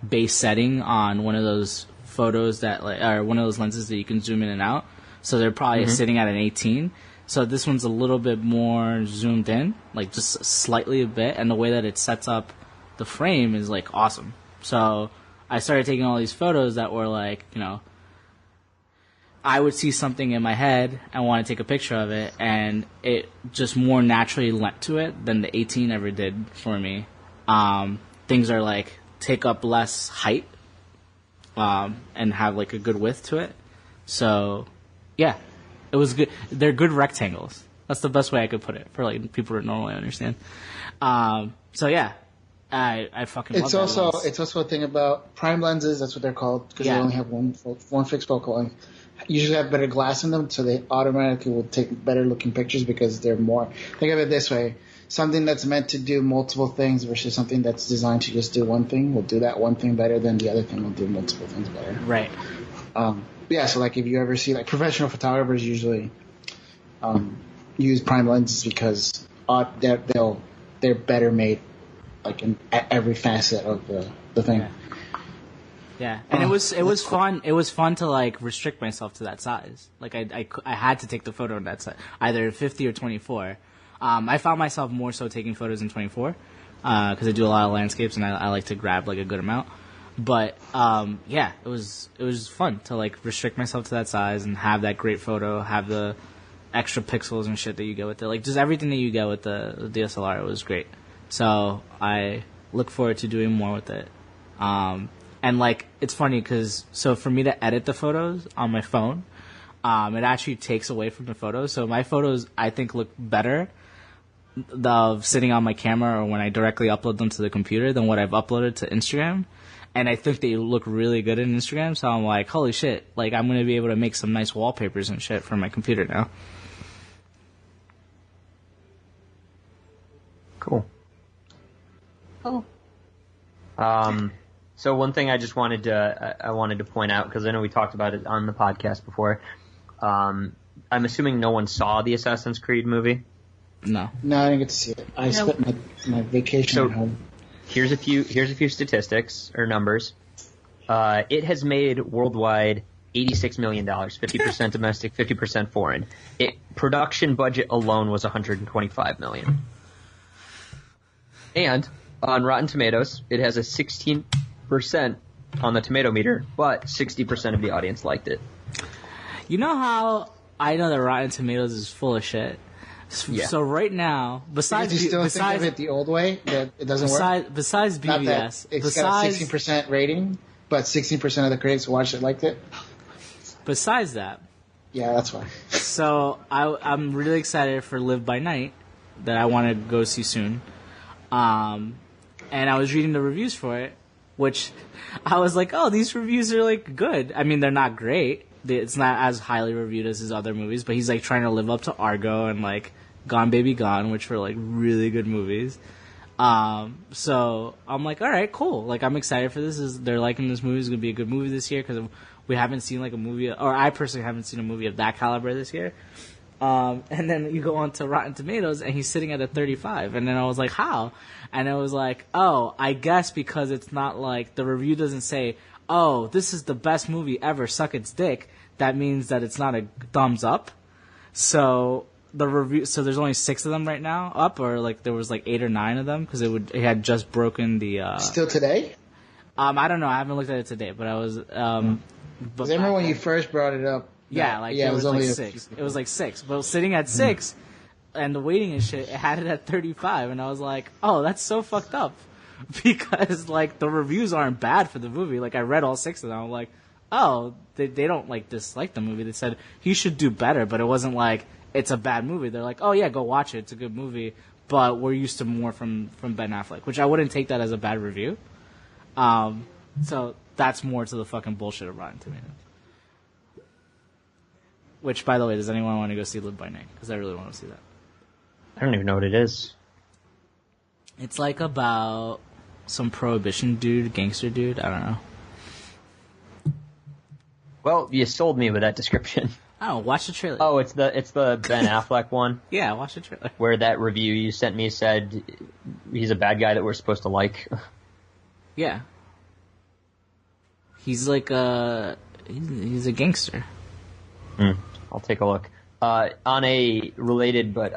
base setting on one of those photos that like, or one of those lenses that you can zoom in and out. So they're probably sitting at an 18. So this one's a little bit more zoomed in, like just slightly a bit, and the way that it sets up the frame is like awesome. So I started taking all these photos that were like, you know, I would see something in my head and want to take a picture of it, and it just more naturally lent to it than the 18 ever did for me. Things are like take up less height and have like a good width to it. So yeah, it was good. They're good rectangles. That's the best way I could put it for like people that normally understand. So yeah, I fucking love that lens. It's also a thing about prime lenses. That's what they're called, because they only have one fixed focal length. Usually have better glass in them, so they automatically will take better looking pictures because they're more. Think of it this way: something that's meant to do multiple things versus something that's designed to just do one thing will do that one thing better than the other thing will do multiple things better. Right. Yeah. So like if you ever see like professional photographers usually use prime lenses because they're better made, like at every facet of the thing. Yeah. Yeah, and it was fun. It was fun to like restrict myself to that size. Like I had to take the photo in that size, either 50 or 24. I found myself more so taking photos in 24 because I do a lot of landscapes and I like to grab like a good amount. But yeah, it was fun to like restrict myself to that size and have that great photo, have the extra pixels and shit that you get with it. Like just everything that you get with the DSLR was great. So I look forward to doing more with it. And like, it's funny because, so for me to edit the photos on my phone, it actually takes away from the photos. So my photos, I think, look better of sitting on my camera or when I directly upload them to the computer than what I've uploaded to Instagram. And I think they look really good in Instagram. So I'm like, holy shit, like I'm going to be able to make some nice wallpapers and shit for my computer now. Cool. Oh. So one thing I just wanted to point out, because I know we talked about it on the podcast before. I'm assuming no one saw the Assassin's Creed movie. No, I didn't get to see it. I spent my vacation at home. Here's a few statistics or numbers. It has made worldwide $86 million, 50% domestic, 50% foreign. Production budget alone was $125 million. And On Rotten Tomatoes, it has a 16% on the tomato meter, but 60% of the audience liked it. You know how I know that Rotten Tomatoes is full of shit? Yeah. So right now, besides Because you still think of it the old way, that it doesn't work? Besides Not BBS, that it's got a 16% rating, but 16% of the critics who watched it liked it? besides that, Yeah, that's why. so I'm really excited for Live by Night that I want to go see soon. And I was reading the reviews for it, which I was like, oh, these reviews are like good. I mean, they're not great. It's not as highly reviewed as his other movies, but he's like trying to live up to Argo and like Gone Baby Gone, which were like really good movies. So I'm like, all right, cool. Like, I'm excited for this. They're liking this movie. It's gonna be a good movie this year because we haven't seen like a movie, or I personally haven't seen a movie of that caliber this year. And then you go on to Rotten Tomatoes and he's sitting at a 35. And then I was like, how? And it was like, oh, I guess because it's not like, the review doesn't say, oh, this is the best movie ever, suck its dick. That means that it's not a thumbs up. So so there's only 6 of them right now up, or like there was like 8 or 9 of them because it had just broken the, Still today? I don't know. I haven't looked at it today, but I was, but Because I remember when you first brought it up. yeah, like it was like 6. It was like 6. But sitting at 6 and the waiting and shit, it had it at 35, and I was like, oh, that's so fucked up. Because like the reviews aren't bad for the movie. Like I read all 6 of them. I'm like, oh, they don't like dislike the movie. They said he should do better, but it wasn't like it's a bad movie. They're like, oh yeah, go watch it. It's a good movie. But we're used to more from Ben Affleck, which I wouldn't take that as a bad review. So that's more to the fucking bullshit of Rotten Tomatoes. Which, by the way, does anyone want to go see Live by Night? Because I really want to see that. I don't even know what it is. It's like about some prohibition dude, gangster dude. I don't know. Well, you sold me with that description. I don't know. Watch the trailer. Oh, it's the Ben Affleck one? Yeah, watch the trailer. Where that review you sent me said he's a bad guy that we're supposed to like. Yeah. He's like he's a gangster. I'll take a look. On a related, but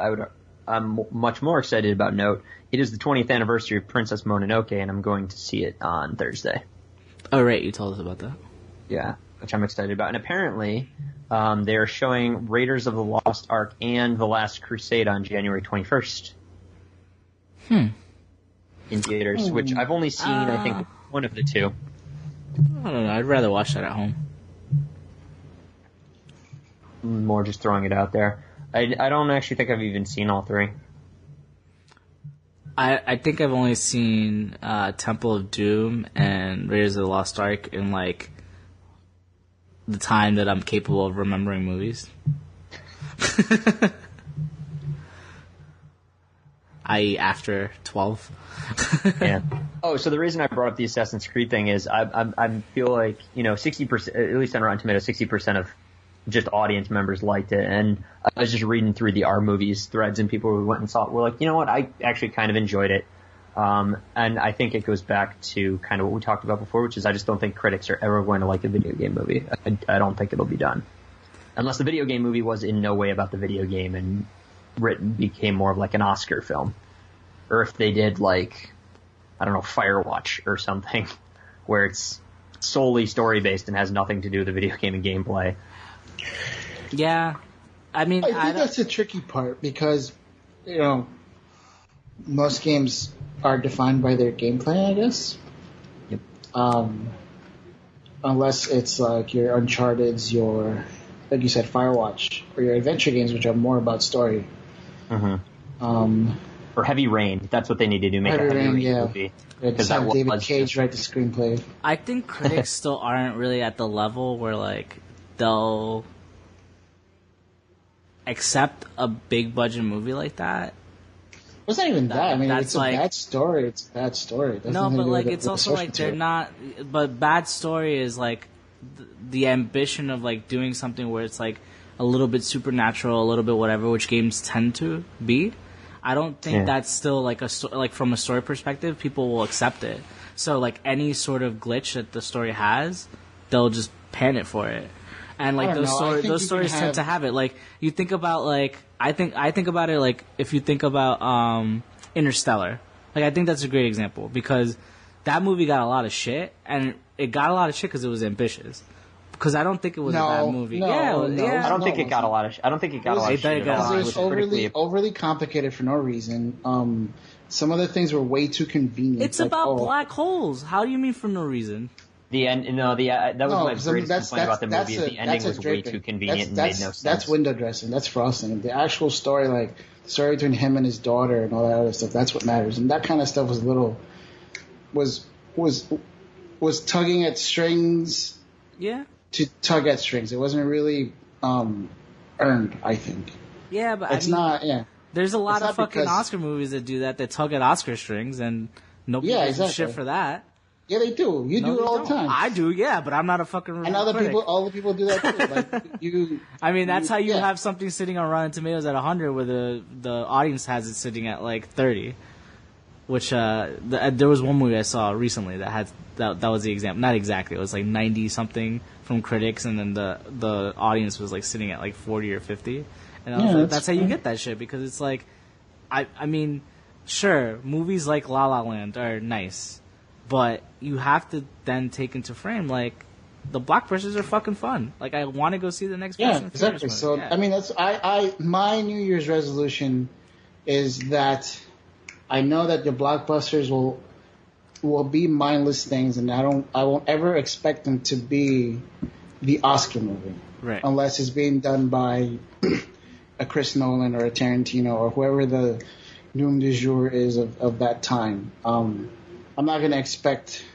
I'm much more excited about note, it is the 20th anniversary of Princess Mononoke, and I'm going to see it on Thursday. Oh, right, you told us about that. Yeah, which I'm excited about. And apparently, they are showing Raiders of the Lost Ark and The Last Crusade on January 21st. In theaters, which I've only seen, I think, one of the two. I don't know. I'd rather watch that at home. More just throwing it out there. I don't actually think I've even seen all 3. I think I've only seen Temple of Doom and Raiders of the Lost Ark in like the time that I'm capable of remembering movies. I.e. after 12. Yeah. Oh, so the reason I brought up the Assassin's Creed thing is I feel like, 60%, at least on Rotten Tomatoes, 60% of just audience members liked it. And I was just reading through the R movies threads, and people who went and saw it were like, you know what, I actually kind of enjoyed it. And I think it goes back to kind of what we talked about before, which is I just don't think critics are ever going to like a video game movie. I don't think it'll be done. Unless the video game movie was in no way about the video game and became more of like an Oscar film. Or if they did like, I don't know, Firewatch or something, where it's solely story-based and has nothing to do with the video game and gameplay. Yeah. I mean, I think that's the tricky part because, most games are defined by their gameplay, I guess. Yep. Unless it's like your Uncharted's, like you said, Firewatch, or your adventure games, which are more about story. Or Heavy Rain. That's what they need to do. Make a Heavy Rain movie. Because that David Cage write the screenplay. I think critics still aren't really at the level where like they'll accept a big budget movie like that. Well, it's not even that. I mean, it's a bad story. It's a bad story. No, but like it's also like they're not. But bad story is like the ambition of like doing something where it's like a little bit supernatural, a little bit whatever, which games tend to be. I don't think that's still like like from a story perspective, people will accept it. So like any sort of glitch that the story has, they'll just pan it for it. And like those stories tend to have it. Like you think about like I think about it like if you think about Interstellar. Like, I think that's a great example because that movie got a lot of shit, and it got a lot of shit because it was ambitious. Because I don't think it was a bad movie. No, yeah, no. yeah. I don't think it got a lot of. I don't think it got a lot of shit at all. It It was was critically. overly complicated for no reason. Some of the things were way too convenient. It's about black holes. How do you mean for no reason? The end. No, that was my greatest complaint about the movie. Is the that's ending was way draping. too convenient and made no sense. That's window dressing. That's frosting. The actual story, like the story between him and his daughter and all that other stuff, that's what matters. And that kind of stuff was tugging at strings. Yeah. To tug at strings. It wasn't really earned, I think. Yeah, but it's not. Yeah. There's a lot It's of not fucking because- Oscar movies that do that. That tug at Oscar strings, and nobody Yeah, gives a exactly. shit for that. Yeah, they do. You No, do they it all don't. the time. I do, yeah, but I'm not a fucking. And other critic. people, all the people do that too. Like you. I mean, that's how you yeah. have something sitting on Rotten Tomatoes at 100, where the audience has it sitting at like 30. Which there was one movie I saw recently that had that was the example. Not exactly. It was like 90 something from critics, and then the audience was like sitting at like 40 or 50. And I was like, that's how you get that shit, because it's like, I mean, sure, movies like La La Land are nice, but you have to then take into frame like the blockbusters are fucking fun. Like, I want to go see the next. Yeah, Fast and Furious exactly. movie. So Yeah. I mean, that's my New Year's resolution is that I know that the blockbusters will be mindless things, and I won't ever expect them to be the Oscar movie, Right. unless it's being done by a Chris Nolan or a Tarantino or whoever the nom du jour is of that time. I'm not gonna expect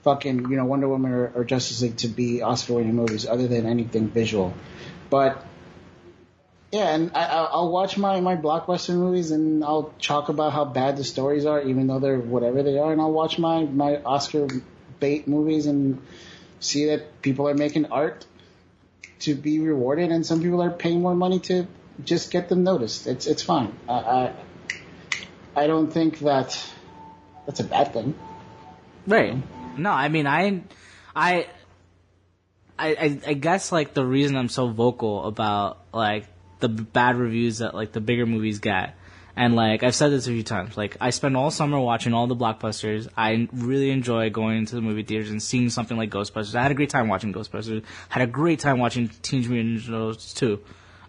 fucking Wonder Woman or Justice League to be Oscar-winning movies other than anything visual, but. Yeah, and I'll watch my blockbuster movies, and I'll talk about how bad the stories are, even though they're whatever they are, and I'll watch my Oscar bait movies and see that people are making art to be rewarded, and some people are paying more money to just get them noticed. It's fine. I don't think that's a bad thing. Right. No, I mean, I guess like the reason I'm so vocal about like the bad reviews that like the bigger movies get, and like I've said this a few times, like I spend all summer watching all the blockbusters. I really enjoy going to the movie theaters and seeing something like Ghostbusters. I had a great time watching Ghostbusters. Had a great time watching Teenage Mutant Ninja Turtles 2.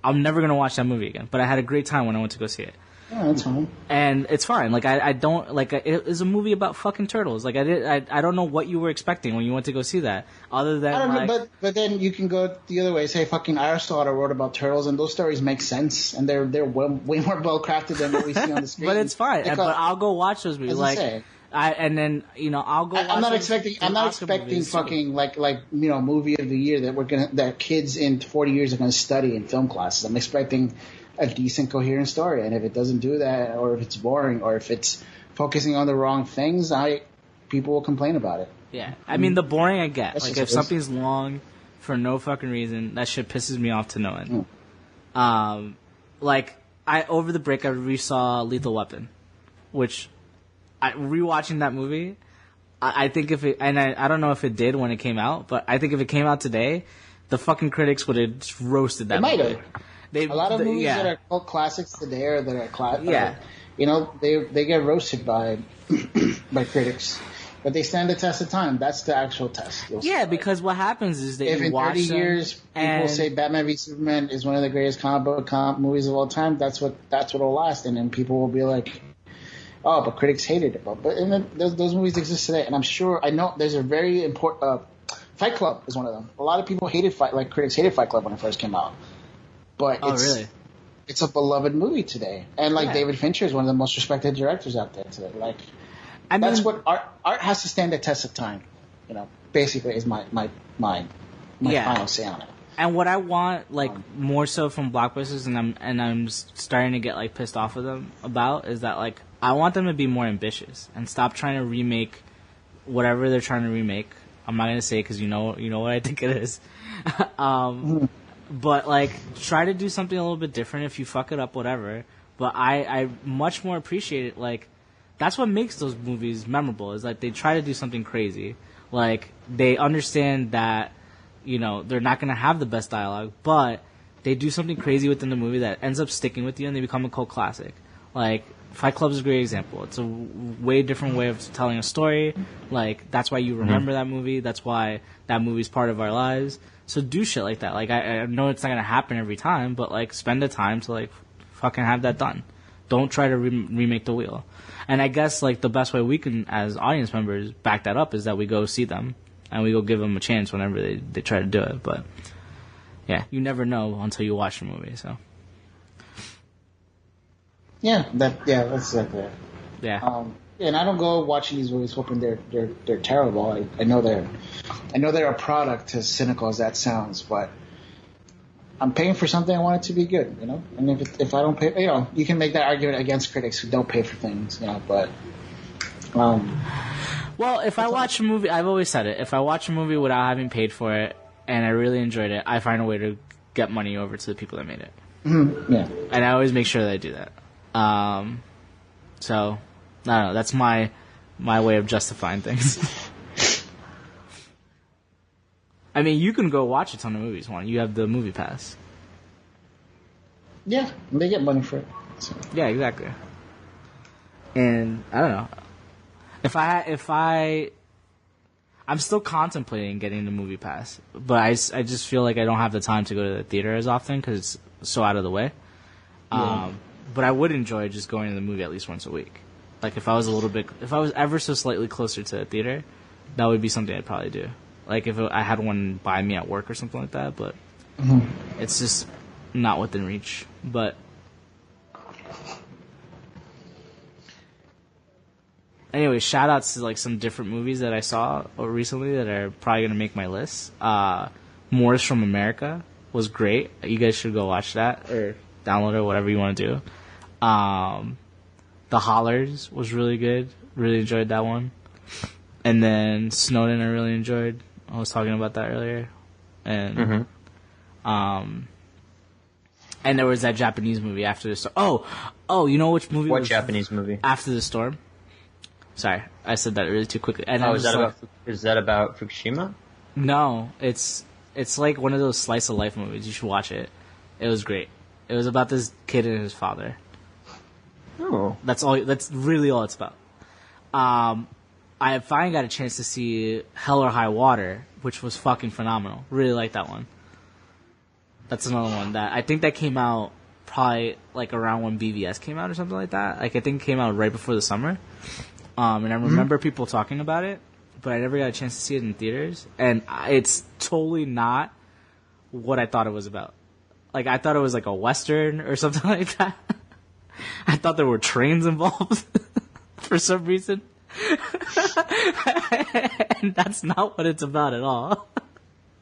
I'm never gonna watch that movie again, but I had a great time when I went to go see it. Yeah, that's fine. And it's fine. Like I don't like it is a movie about fucking turtles. Like I don't know what you were expecting when you went to go see that. Other than I don't like, know, but then you can go the other way. Say fucking Aristotle wrote about turtles, and those stories make sense, and they're way more well crafted than what we see on the screen. but it's fine. Because, But I'll go watch those movies. as I Like say, and then I'll go. I'm watch not those- expecting. those I'm not Oscar expecting movies, too. fucking like movie of the year that kids in 40 years are going to study in film classes. I'm expecting a decent, coherent story, and if it doesn't do that, or if it's boring, or if it's focusing on the wrong things, people will complain about it. Yeah, I mean the boring I get. That's Like just if what it is. something's long for no fucking reason, that shit pisses me off to no end. Like I over the break I resaw Lethal Weapon, which rewatching that movie. I think if it, and I don't know if it did when it came out, but I think if it came out today, the fucking critics would have just roasted that They might movie. have. A lot of movies yeah. that are cult classics today, or that are Yeah. they get roasted by critics, but they stand the test of time. That's the actual test. You'll see. Yeah, because what happens is that if you in watch 30 them years people and say Batman v Superman is one of the greatest comic book movies of all time, that's what'll last, and then people will be like, oh, but critics hated it. But and then those movies exist today, and I know there's a very important Fight Club is one of them. A lot of people critics hated Fight Club when it first came out. But really? It's a beloved movie today, and Yeah. David Fincher is one of the most respected directors out there today. Like I mean, that's what art has to stand the test of time. Basically, is my Yeah. final say on it. And what I want, like, more so from blockbusters, and I'm starting to get like pissed off with them about, is that like I want them to be more ambitious and stop trying to remake whatever they're trying to remake. I'm not gonna say because you know what I think it is. But like try to do something a little bit different. If you fuck it up, whatever. But I much more appreciate it. Like that's what makes those movies memorable. Is like they try to do something crazy. Like they understand that. They're not going to have the best dialogue, but they do something crazy within the movie that ends up sticking with you and they become a cult classic. Like, Fight Club is a great example. It's a way different way of telling a story. Like, that's why you remember that movie. That's why that movie's part of our lives. So do shit like that. Like, I know it's not going to happen every time, but, like, spend the time to, like, fucking have that done. Don't try to remake the wheel. And I guess, like, the best way we can, as audience members, back that up is that we go see them. And we go give them a chance whenever they try to do it. But, yeah, you never know until you watch the movie, so. Yeah, that's exactly it. Yeah. And I don't go watching these movies hoping they're terrible. I know they're a product, as cynical as that sounds, but I'm paying for something. I want it to be good, you know. And if I don't pay, you know, you can make that argument against critics who don't pay for things, you know. But well, if I watch a movie, I've always said it. If I watch a movie without having paid for it and I really enjoyed it, I find a way to get money over to the people that made it. Mm-hmm. Yeah. And I always make sure that I do that. So, I don't know. That's my way of justifying things. I mean, you can go watch a ton of movies. You have the Movie Pass. Yeah, they get money for it. So. Yeah, exactly. And I don't know. I'm still contemplating getting the Movie Pass, but I just feel like I don't have the time to go to the theater as often because it's so out of the way. Yeah. But I would enjoy just going to the movie at least once a week. Like, if I was ever so slightly closer to the theater, that would be something I'd probably do. Like, if I had one by me at work or something like that, but it's just not within reach. But anyway, shout outs to, like, some different movies that I saw recently that are probably going to make my list. Morris from America was great. You guys should go watch that or download it, whatever you want to do. The Hollers was really good. Really enjoyed that one. And then Snowden I really enjoyed. I was talking about that earlier. And and there was that Japanese movie, After the Storm. Oh, you know which movie? What Japanese movie? After the Storm. Sorry, I said that really too quickly. And is that about Fukushima? No, it's like one of those slice of life movies. You should watch it. It was great. It was about this kid and his father. Oh. That's really all it's about. I finally got a chance to see Hell or High Water, which was fucking phenomenal. Really liked that one. That's another one that I think that came out probably like around when BVS came out or something like that. Like, I think it came out right before the summer. And I remember people talking about it, but I never got a chance to see it in theaters. And it's totally not what I thought it was about. Like, I thought it was like a Western or something like that. I thought there were trains involved for some reason. And that's not what it's about at all.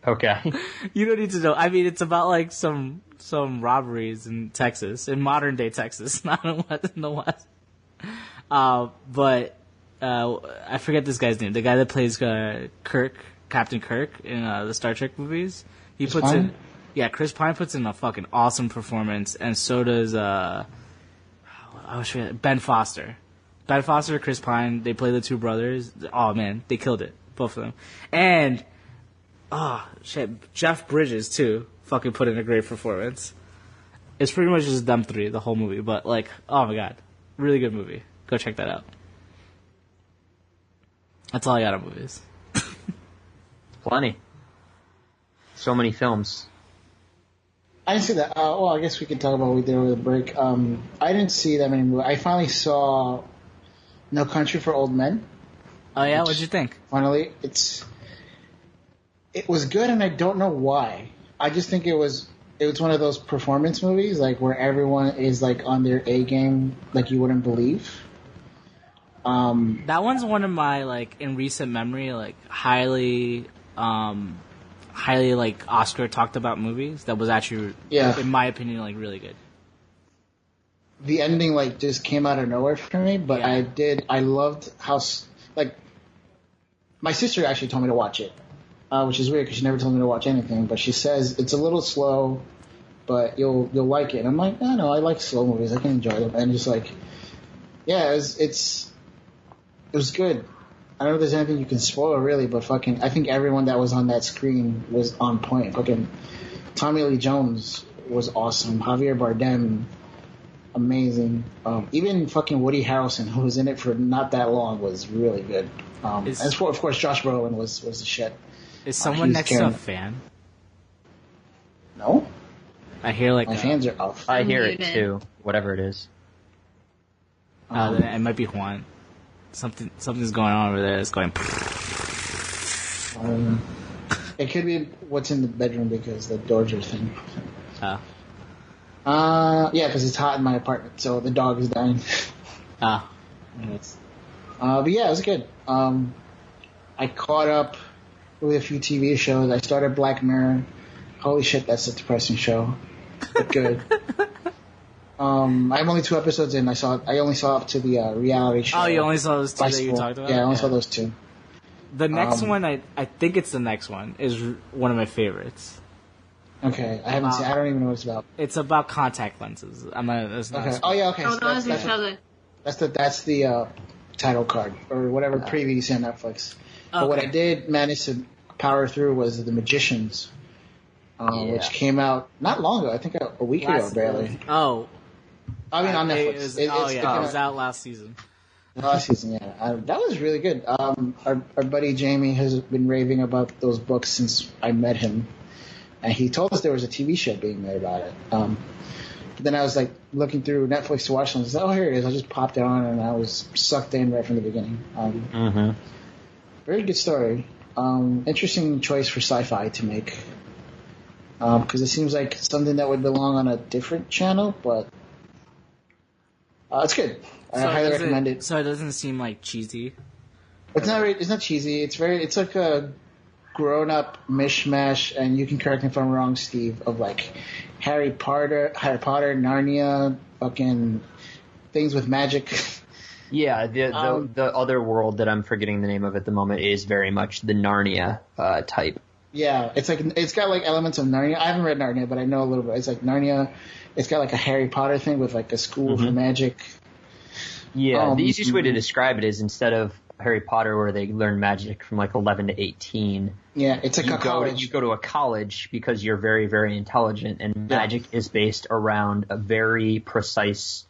Okay. You don't need to know. I mean, it's about like some robberies in Texas, in modern day Texas, not in the West. But I forget this guy's name. The guy that plays Kirk, Captain Kirk in the Star Trek movies. He puts in. Yeah, Chris Pine puts in a fucking awesome performance, and so does Ben Foster. Ben Foster, Chris Pine, they play the two brothers. Oh man, they killed it, both of them. And Jeff Bridges too, fucking put in a great performance. It's pretty much just them three, the whole movie. But like, oh my god, really good movie. Go check that out. That's all I got on movies. Plenty. So many films. I didn't see that. Well, I guess we can talk about what we did over the break. I didn't see that many movies. I finally saw No Country for Old Men. Oh yeah, what'd you think? Finally, it was good, and I don't know why. I just think it was one of those performance movies, like where everyone is like on their A game, like you wouldn't believe. That one's one of my, like, in recent memory, like, highly like Oscar talked about movies that was actually, in my opinion, like really good. The ending like just came out of nowhere for me, but I loved how, like, my sister actually told me to watch it, which is weird because she never told me to watch anything, but she says it's a little slow, but you'll like it. And I'm like, no, I like slow movies. I can enjoy them. And just like, yeah, it was good. I don't know if there's anything you can spoil really, but fucking, I think everyone that was on that screen was on point. Fucking Tommy Lee Jones was awesome. Javier Bardem, amazing. Even fucking Woody Harrelson, who was in it for not that long, was really good. As for, of course, Josh Brolin was the shit. Is someone next to a fan? No. I hear like my fans are off. I hear it too. Whatever it is. It might be Juan. Something's going on over there. It's going. It could be what's in the bedroom because the doors are thin. Oh. Yeah, because it's hot in my apartment, so the dog is dying. Oh. But yeah, it was good. I caught up with a few TV shows. I started Black Mirror. Holy shit, that's a depressing show. But good. I'm only 2 episodes in. I only saw up to the reality show. Oh, you only saw those 2 that you talked about? Yeah, I only saw those 2. The next one, I think it's the next one, is one of my favorites. Okay, I haven't seen. I don't even know what it's about. It's about contact lenses. Okay. Oh yeah. Okay. Oh, So those are so good. that's the title card or whatever preview you see on Netflix. But what I did manage to power through was The Magicians, which came out not long ago. I think a week ago, barely. Oh. I mean, on Netflix. It was out last season. Last season, yeah. That was really good. Our buddy Jamie has been raving about those books since I met him. And he told us there was a TV show being made about it. But then I was like looking through Netflix to watch them. I was like, oh, here it is. I just popped it on and I was sucked in right from the beginning. Very good story. Interesting choice for sci-fi to make. Because it seems like something that would belong on a different channel, but it's good. I highly recommend it. So it doesn't seem like cheesy? It's not cheesy. It's like a grown-up mishmash, and you can correct me if I'm wrong, Steve, of like Harry Potter, Narnia, fucking things with magic. Yeah, the other world that I'm forgetting the name of at the moment is very much the Narnia type. Yeah, it's got like elements of Narnia. I haven't read Narnia, but I know a little bit. It's like Narnia. It's got like a Harry Potter thing with like a school for magic. Yeah, the easiest way to describe it is instead of Harry Potter where they learn magic from like 11 to 18. Yeah, it's like a college. You go to a college because you're very, very intelligent, and magic is based around a very precise,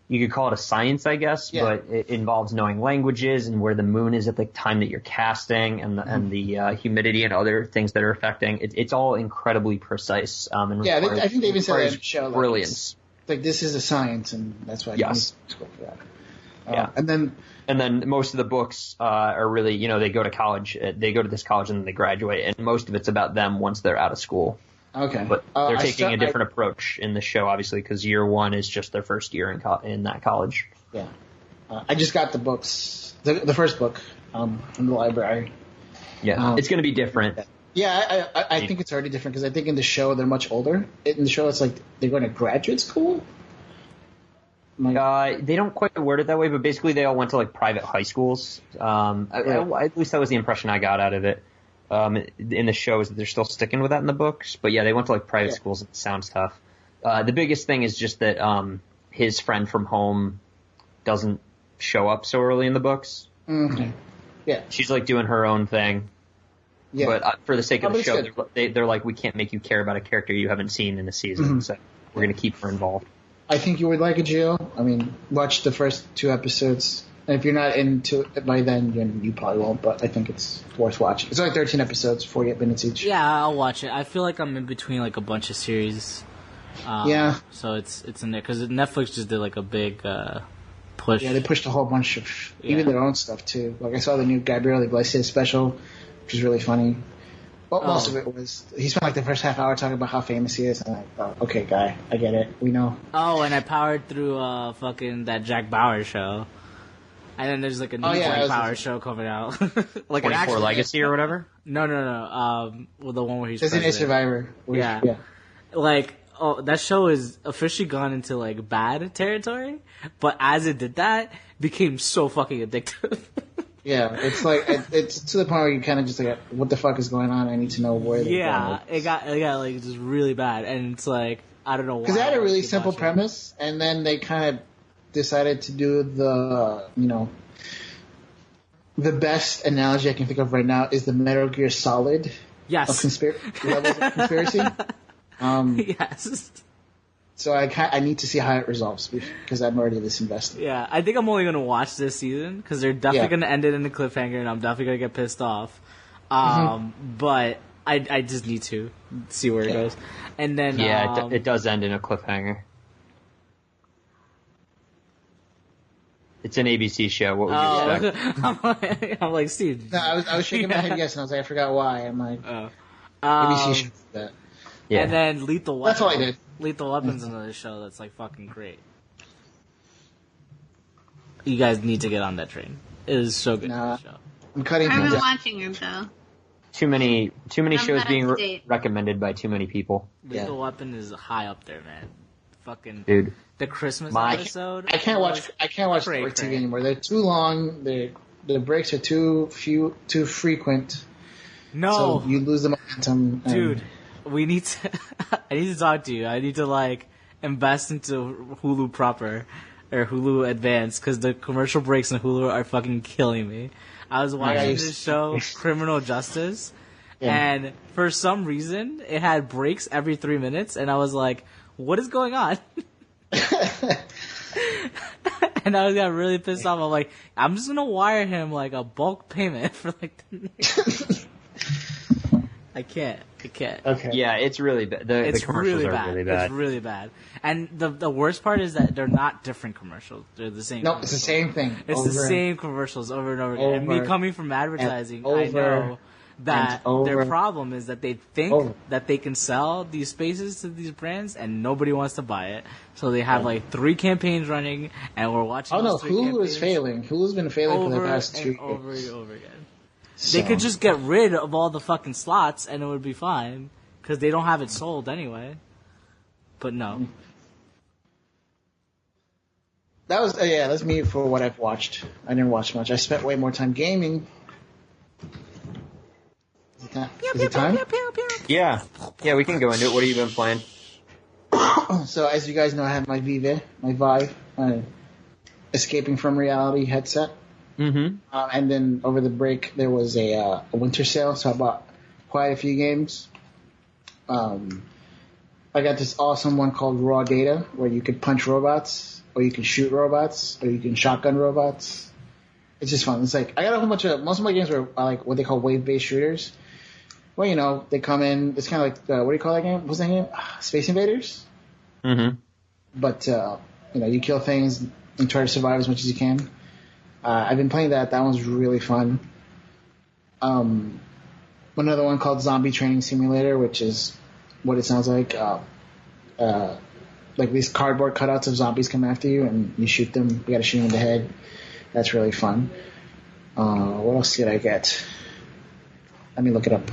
you could call it a science, I guess, but it involves knowing languages and where the moon is at the time that you're casting and the humidity and other things that are affecting. It's all incredibly precise. And I think they even said that in the show. Like, brilliance. Like this is a science, and that's why I need to school for that. And then most of the books are really, they go to college. They go to this college and then they graduate, and most of it's about them once they're out of school. Okay. But they're taking a different approach in the show, obviously, because year one is just their first year in that college. Yeah. I just got the books, the first book from the library. Yeah, it's going to be different. Yeah, I think it's already different because I think in the show they're much older. In the show it's like they're going to graduate school. They don't quite word it that way, but basically they all went to like private high schools. At least that was the impression I got out of it. In the show is that they're still sticking with that in the books, but yeah, they went to like private schools. And it sounds tough. The biggest thing is just that his friend from home doesn't show up so early in the books. Mm-hmm. Yeah, she's like doing her own thing. Yeah. But for the sake of the show, they're like, we can't make you care about a character you haven't seen in a season, so we're going to keep her involved. I think you would like it, Gio. I mean, watch the first 2 episodes. And if you're not into it by then, you probably won't, but I think it's worth watching. It's only 13 episodes, 48 minutes each. Yeah, I'll watch it. I feel like I'm in between like a bunch of series. So it's in there, because Netflix just did like a big push. Yeah, they pushed a whole bunch of, even their own stuff too. Like I saw the new Gabriel Iglesias special, which is really funny. Well, most of it was, he spent like the first half hour talking about how famous he is, and I thought, okay, guy, I get it, we know. Oh, and I powered through fucking that Jack Bauer show. And then there's like a new Jack Bauer show coming out. Like 24 Legacy or whatever? No. Well, the one where he's Designated Survivor. Yeah. Like, that show is officially gone into like bad territory, but as it did that, it became so fucking addictive. Yeah, it's like it's to the point where you kind of just like, what the fuck is going on? I need to know where. It got like just really bad, and it's like I don't know why. Because they had a really simple premise, and then they kind of decided to do the best analogy I can think of right now is the Metal Gear Solid. Yes. Of levels of conspiracy. Yes. So I need to see how it resolves because I'm already this invested. Yeah, I think I'm only gonna watch this season because they're definitely gonna end it in a cliffhanger, and I'm definitely gonna get pissed off. But I just need to see where it goes, and then it does end in a cliffhanger. It's an ABC show. What would you expect? I'm like, Steve. No, I was shaking my head yes, and I was like, I forgot why. I'm like, ABC should do that. Yeah. And then Lethal Weapon. That's all I did. Lethal Weapon's another show that's like fucking great. You guys need to get on that train. It is so good. Nah, show. I'm cutting I've things been out. watching it though. Too many shows not being up to date. recommended by too many people. Lethal Weapon is high up there, man. Fucking Dude. the Christmas My- episode. I can't watch Cray, sports cray. TV anymore. They're too long. The breaks are too frequent. No, So you lose the momentum. and- dude, we need to. I need to talk to you. I need to like invest into Hulu proper or Hulu Advanced because the commercial breaks in Hulu are fucking killing me. I was watching Nice. this show, Criminal Justice, Yeah. and for some reason it had breaks every 3 minutes, and I was like, "What is going on?" And I got really pissed off. I'm like, I'm just gonna wire him like a bulk payment for like the next. I can't. Okay. Yeah, it's really bad. The It's commercials really are bad. really bad. It's really bad. And the worst part is that they're not different commercials. They're the same. No, it's the same thing. It's over the same commercials over and over again. And me over coming from advertising, and I over know that and their over problem is that they think over. that they can sell these spaces to these brands and nobody wants to buy it. So they have like 3 campaigns running and we're watching Oh no, those 3 Hulu campaigns is failing. Hulu's been failing for the over past 2 and years. over and over again. So, They could just get rid of all the fucking slots and it would be fine. Because they don't have it sold anyway. But no. that was that's me for what I've watched. I didn't watch much. I spent way more time gaming. Is it time? Yeah, we can go into it. What have you been playing? So as you guys know, I have my Vive, my escaping from reality headset. Mm-hmm. And then over the break there was a winter sale, so I bought quite a few games. I got this awesome one called Raw Data, where you could punch robots, or you can shoot robots, or you can shotgun robots. It's just fun. It's like I got a whole bunch of most of my games are like what they call wave-based shooters. Well, you know, they come in. It's kind of like what do you call that game? What's that game? Space Invaders. Mm-hmm. But you know, you kill things and try to survive as much as you can. I've been playing that. That one's really fun. Another one called Zombie Training Simulator, which is what it sounds like. Like these cardboard cutouts of zombies come after you, and you shoot them. You got to shoot them in the head. That's really fun. What else did I get? Let me look it up.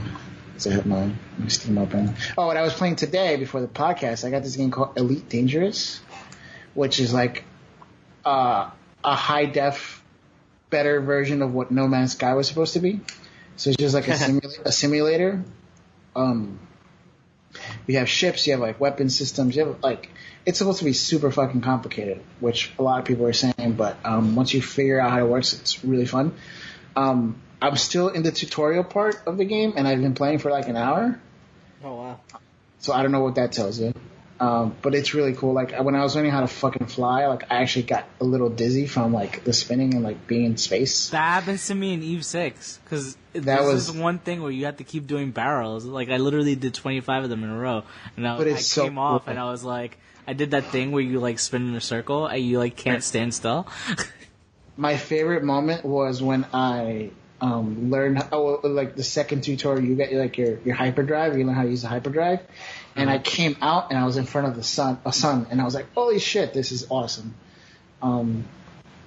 So I have my Steam open. Oh, what I was playing today before the podcast, I got this game called Elite Dangerous, which is like a high def, better version of what No Man's Sky was supposed to be. So it's just like a simulator. You have ships, you have like weapon systems, you have like it's supposed to be super fucking complicated, which a lot of people are saying. But once you figure out how it works, it's really fun. I'm still in the tutorial part of the game, and I've been playing for like an hour. Oh, wow. So I don't know what that tells you. But it's really cool. Like when I was learning how to fucking fly, like I actually got a little dizzy from like the spinning and like being in space. That happens to me in Eve 6. Because this was- is one thing where you have to keep doing barrels. Like, I literally did 25 of them in a row. And But I it's so came off cool. and I was like, I did that thing where you like spin in a circle and you like can't stand still. My favorite moment was when I learned like the second tutorial. You get like your hyperdrive. You learn how to use the hyperdrive, and I came out and I was in front of the sun, and I was like, "Holy shit, this is awesome!"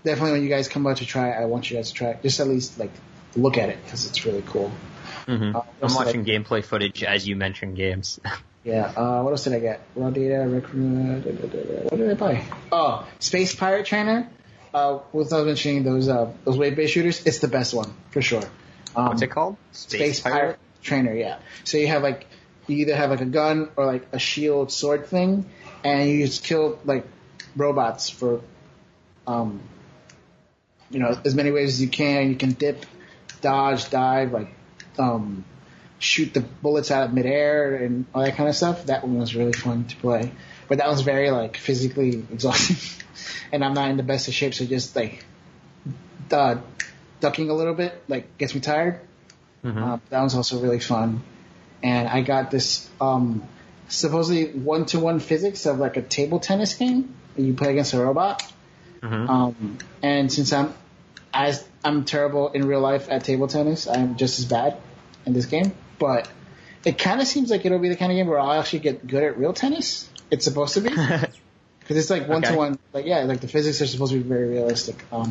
Definitely, when you guys come out to try it, I want you guys to try it. Just at least like look at it because it's really cool. Mm-hmm. what I'm else did watching gameplay footage as you mentioned games. Yeah. What else did I get? Raw data. What did I buy? Oh, Space Pirate Trainer. Without mentioning those wave-based shooters, it's the best one for sure. What's it called? Space Pirate Trainer. Yeah. So you have like you either have like a gun or like a shield sword thing, and you just kill like robots for as many ways as you can. You can dip, dodge, dive, like shoot the bullets out of midair and all that kind of stuff. That one was really fun to play. But but that one's very like physically exhausting, and I'm not in the best of shape, so just like ducking a little bit like gets me tired. That one's also really fun, and I got this supposedly 1-to-1 physics of like a table tennis game where you play against a robot. And since I'm terrible in real life at table tennis, I'm just as bad in this game. But it kind of seems like it'll be the kind of game where I'll actually get good at real tennis. It's supposed to be. Because it's like 1-to-1. Like, yeah, like the physics are supposed to be very realistic. But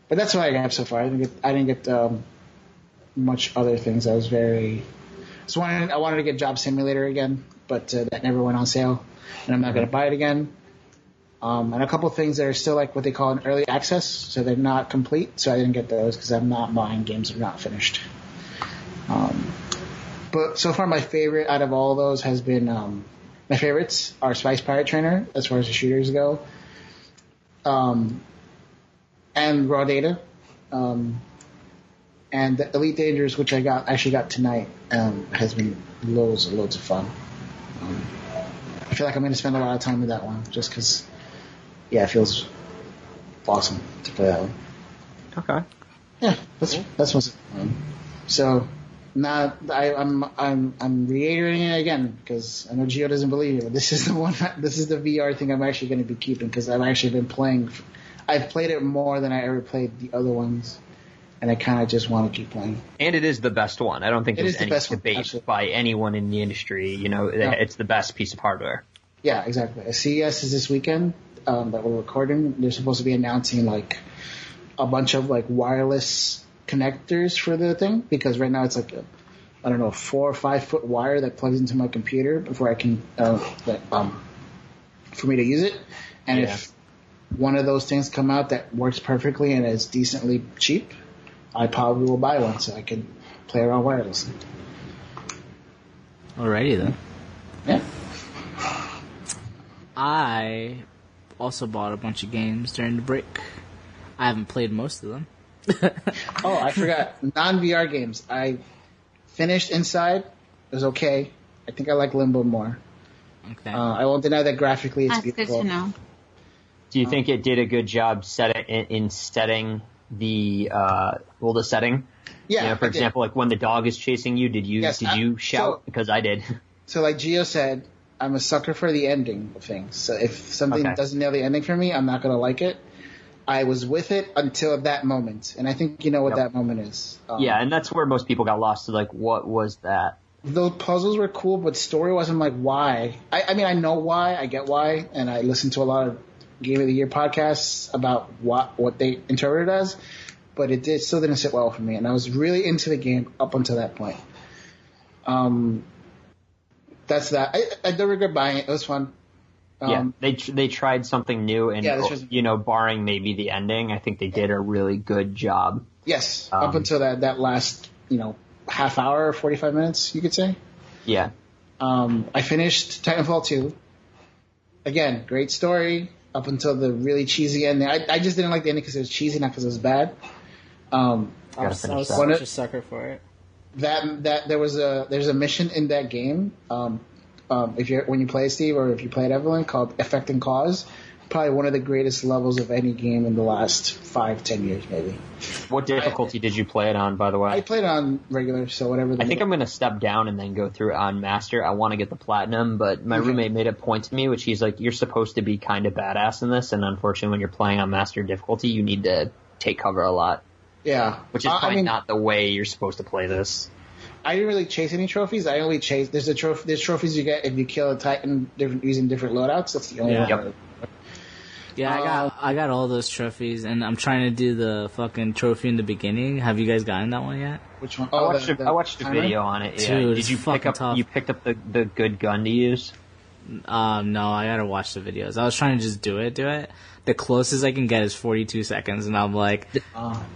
that's what I have so far. I didn't get much other things. I wanted to get Job Simulator again, but that never went on sale. And I'm not going to buy it again. And a couple things that are still like what they call an early access, so they're not complete. So I didn't get those because I'm not buying games that are not finished. But so far, my favorite out of all those has been my favorites are Spice Pirate Trainer as far as the shooters go, and Raw Data, and the Elite Dangerous, which I actually got tonight, has been loads and loads of fun. I feel like I'm going to spend a lot of time with that one just because. Yeah, it feels awesome to play that one. Okay. Yeah, that's what's fun. So now I'm reiterating it again because I know Gio doesn't believe it, but this is the one. This is the VR thing I'm actually going to be keeping because I've actually been playing. I've played it more than I ever played the other ones, and I kind of just want to keep playing. And it is the best one. I don't think there's any debate by anyone in the industry. You know, it's the best piece of hardware. Yeah, exactly. CES is this weekend. That we're recording, they're supposed to be announcing like a bunch of like wireless connectors for the thing because right now it's like a 4 or 5 foot wire that plugs into my computer before I can for me to use it. And if one of those things come out that works perfectly and is decently cheap, I probably will buy one so I can play around wirelessly. Alrighty then. Yeah. I also bought a bunch of games during the break. I haven't played most of them. Oh, I forgot. Non-VR games. I finished Inside. It was okay. I think I like Limbo more. Okay. I won't deny that graphically it's That's beautiful. good to know. Do you think it did a good job setting the setting? Yeah. You know, for example, like when the dog is chasing you, did you shout? So, because I did. So like Gio said, I'm a sucker for the ending of things. So if something doesn't nail the ending for me, I'm not going to like it. I was with it until that moment. And I think you know what that moment is. Yeah, and that's where most people got lost. Like, what was that? Those puzzles were cool, but story wasn't like why. I mean, I know why. I get why. And I listen to a lot of Game of the Year podcasts about what they interpreted as. But it still didn't sit well for me. And I was really into the game up until that point. That's that. I don't regret buying it. It was fun. They tried something new, and barring maybe the ending, I think they did a really good job. Yes, up until that last half hour, 45 minutes, you could say. Yeah. I finished Titanfall 2. Again, great story up until the really cheesy ending. I just didn't like the ending because it was cheesy, not because it was bad. I was such a sucker for it. There's a mission in that game. When you play it, Steve, or if you play it, Evelyn, called Effect and Cause. Probably one of the greatest levels of any game in the last 5-10 years, maybe. What difficulty did you play it on, by the way? I played it on regular, so whatever. I think I'm going to step down and then go through it on Master. I want to get the Platinum, but my roommate made a point to me, which he's like, you're supposed to be kind of badass in this, and unfortunately when you're playing on Master difficulty, you need to take cover a lot. Yeah. Which is probably not the way you're supposed to play this. I didn't really chase any trophies. I only chase. There's trophies you get if you kill a Titan using different loadouts. That's the only one. Yep. Yeah, I got all those trophies, and I'm trying to do the fucking trophy in the beginning. Have you guys gotten that one yet? Which one? I watched a video on it. Yeah. Dude, did you pick up? tough. You picked up the good gun to use? No, I gotta watch the videos. I was trying to just do it. The closest I can get is 42 seconds, and I'm like,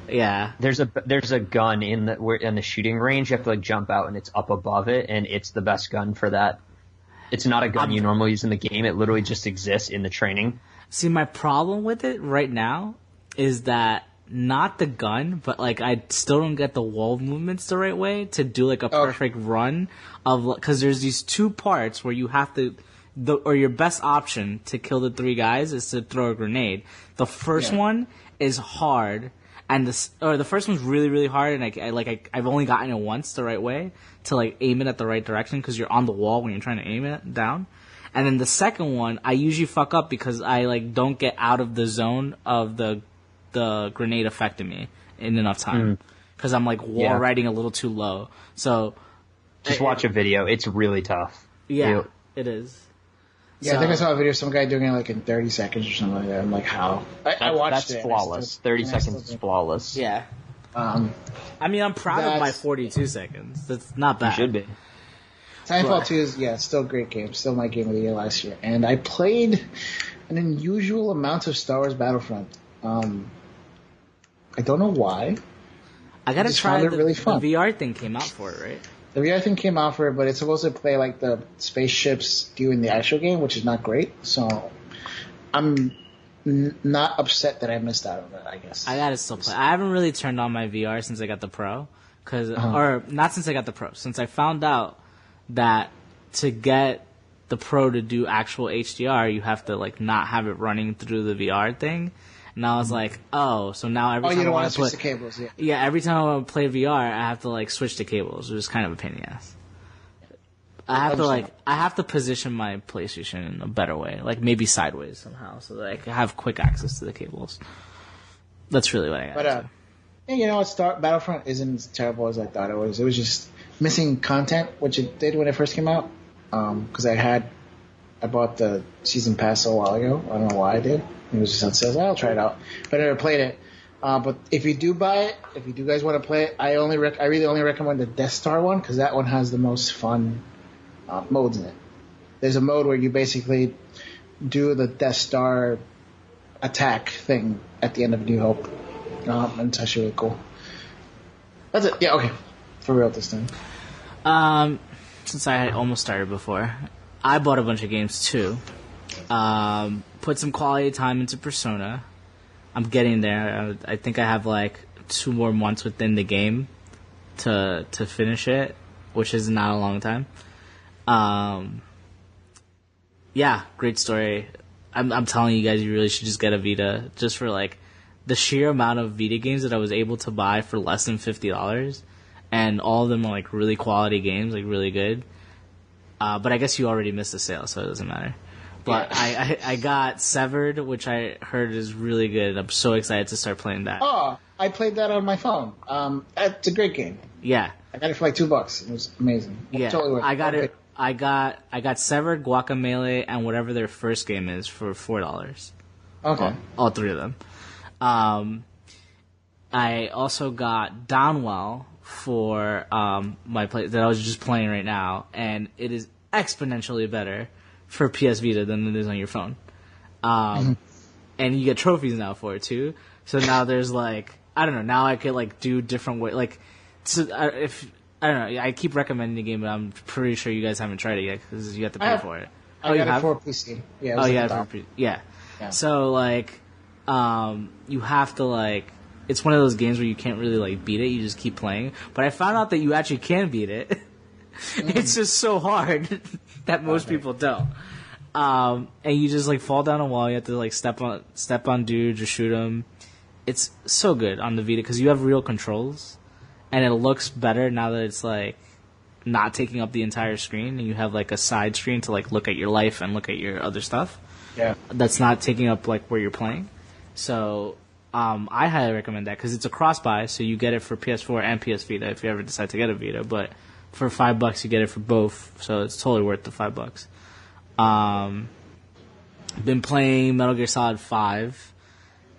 yeah. There's a gun in the shooting range. You have to jump out, and it's up above it, and it's the best gun for that. It's not a gun you normally use in the game. It literally just exists in the training. See, my problem with it right now is that not the gun, but I still don't get the wall movements the right way to do a perfect run of, because there's these two parts where you have to your best option to kill the 3 guys is to throw a grenade. The first one is hard, and the first one's really, really hard, and I've only gotten it once the right way to like aim it at the right direction because you're on the wall when you're trying to aim it down. And then the second one, I usually fuck up because I like don't get out of the zone of the grenade affecting me in enough time because I'm like wall riding a little too low. So just watch a video. It's really tough. Yeah, it is. Yeah, I think I saw a video of some guy doing it like in 30 seconds or something like that. I'm like, how? I watched it. That's flawless. 30 seconds is flawless. Yeah. I mean, I'm proud of my 42 seconds. That's not bad. You should be. Titanfall 2 is, still a great game. Still my game of the year last year. And I played an unusual amount of Star Wars Battlefront. I don't know why. I gotta try it really fun. The VR thing came out for it, right? The VR thing came out for it, but it's supposed to play like the spaceships do in the actual game, which is not great. So I'm not upset that I missed out on that, I guess. I gotta still play. I haven't really turned on my VR since I got the Pro. Or not since I got the Pro. Since I found out that to get the Pro to do actual HDR, you have to like not have it running through the VR thing. And I was like, so now every time you don't I want to switch play, the cables, yeah, every time I want to play VR, I have to like switch the cables, which is kind of a pain in the ass. I have to position my PlayStation in a better way, like maybe sideways somehow, so that I can have quick access to the cables. That's really what I got. But you know what? Battlefront isn't as terrible as I thought it was. It was just missing content, which it did when it first came out. Because I bought the season pass a while ago. I don't know why I did. It was just on sale. I'll try it out. But I never played it. But if you do buy it, if you do guys want to play it, I really only recommend the Death Star one because that one has the most fun modes in it. There's a mode where you basically do the Death Star attack thing at the end of New Hope. And it's actually really cool. That's it. Yeah, okay. For real this time. Since I had almost started before, I bought a bunch of games too. Put some quality time into Persona. I'm getting there. I think I have like 2 more months within the game to finish it, which is not a long time. Yeah, great story. I'm telling you guys, you really should just get a Vita just for like the sheer amount of Vita games that I was able to buy for less than $50, and all of them are like really quality games, like really good. But I guess you already missed the sale, so it doesn't matter. But yeah. I got Severed, which I heard is really good. I'm so excited to start playing that. Oh, I played that on my phone. It's a great game. Yeah. I got it for like $2. It was amazing. Yeah. Totally worth it. I got it. I got Severed, Guacamelee, and whatever their first game is for $4. Okay. All 3 of them. I also got Downwell for my play that I was just playing right now, and it is exponentially better for PS Vita than it is on your phone. And you get trophies now for it too. So now there's like, I don't know, now I could like do different way, like, so if I don't know, I keep recommending the game, but I'm pretty sure you guys haven't tried it yet because you have to pay for it. I got it for PC. Yeah. Yeah. So like, you have to like, it's one of those games where you can't really like beat it. You just keep playing. But I found out that you actually can beat it. It's just so hard that most people don't. And you just like fall down a wall. You have to like step on dudes or shoot them. It's so good on the Vita because you have real controls, and it looks better now that it's like not taking up the entire screen, and you have like a side screen to like look at your life and look at your other stuff. Yeah. That's not taking up like where you're playing. So I highly recommend that because it's a cross-buy, so you get it for PS4 and PS Vita if you ever decide to get a Vita. But for $5, you get it for both, so it's totally worth the $5. Been playing Metal Gear Solid 5,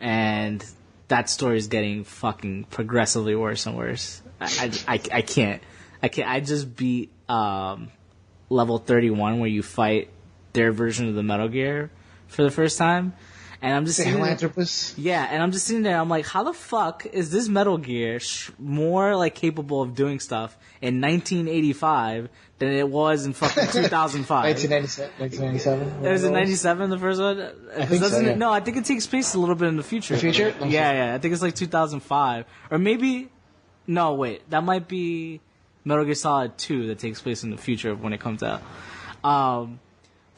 and that story is getting fucking progressively worse and worse. I can't. I just beat level 31 where you fight their version of the Metal Gear for the first time. And I'm just sitting there, and I'm just sitting there. I'm like, how the fuck is this Metal Gear more like capable of doing stuff in 1985 than it was in fucking 2005? 1997. Was it 97 the first one? I think so, yeah. No, I think it takes place a little bit in the future. The future? Yeah. I think it's like 2005, or maybe. No, wait, that might be Metal Gear Solid 2 that takes place in the future of when it comes out.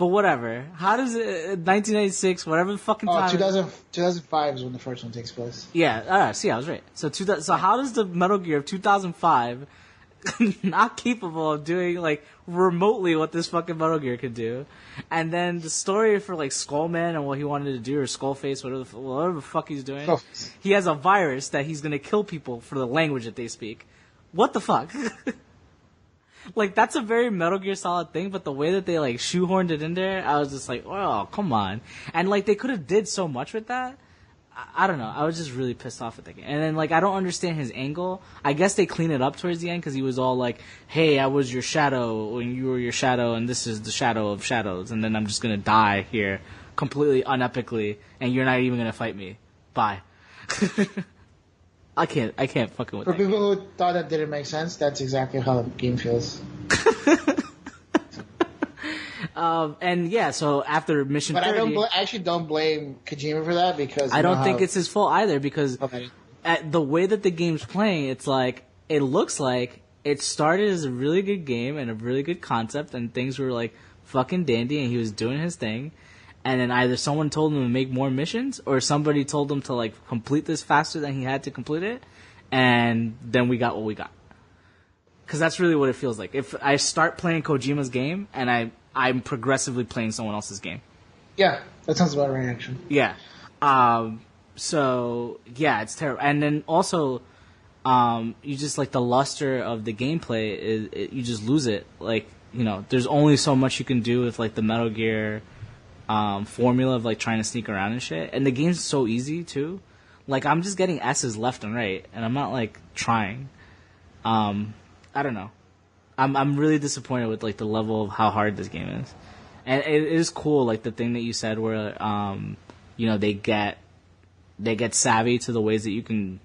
But whatever. How does it, 1996, whatever the fucking time. 2005 is when the first one takes place. Yeah, see, I was right. So how does the Metal Gear of 2005 not capable of doing, like, remotely what this fucking Metal Gear could do? And then the story for, like, Skullman and what he wanted to do, or Skullface, whatever the fuck he's doing. He has a virus that he's gonna kill people for the language that they speak. What the fuck? Like, that's a very Metal Gear Solid thing, but the way that they, like, shoehorned it in there, I was just like, oh, come on. And, like, they could have did so much with that. I don't know. I was just really pissed off at the game. And then, like, I don't understand his angle. I guess they clean it up towards the end because he was all like, hey, I was your shadow when you were your shadow, and this is the shadow of shadows, and then I'm just going to die here completely unepically, and you're not even going to fight me. Bye. I can't fucking with For that people who thought that didn't make sense, that's exactly how the game feels. And yeah, so after mission 30... I actually don't blame Kojima for that because... I don't think it's his fault either because the way that the game's playing, it's like, it looks like it started as a really good game and a really good concept and things were like fucking dandy and he was doing his thing. And then either someone told him to make more missions or somebody told him to like complete this faster than he had to complete it. And then we got what we got. Because that's really what it feels like. If I start playing Kojima's game and I'm progressively playing someone else's game. Yeah, that sounds about right, actually. Yeah. So, yeah, it's terrible. And then also, you just, like, the luster of the gameplay, you just lose it. Like, you know, there's only so much you can do with, like, the Metal Gear formula of, like, trying to sneak around and shit. And the game's so easy, too. Like, I'm just getting S's left and right, and I'm not, like, trying. I don't know. I'm really disappointed with like the level of how hard this game is, and it is cool like the thing that you said where you know they get savvy to the ways that you can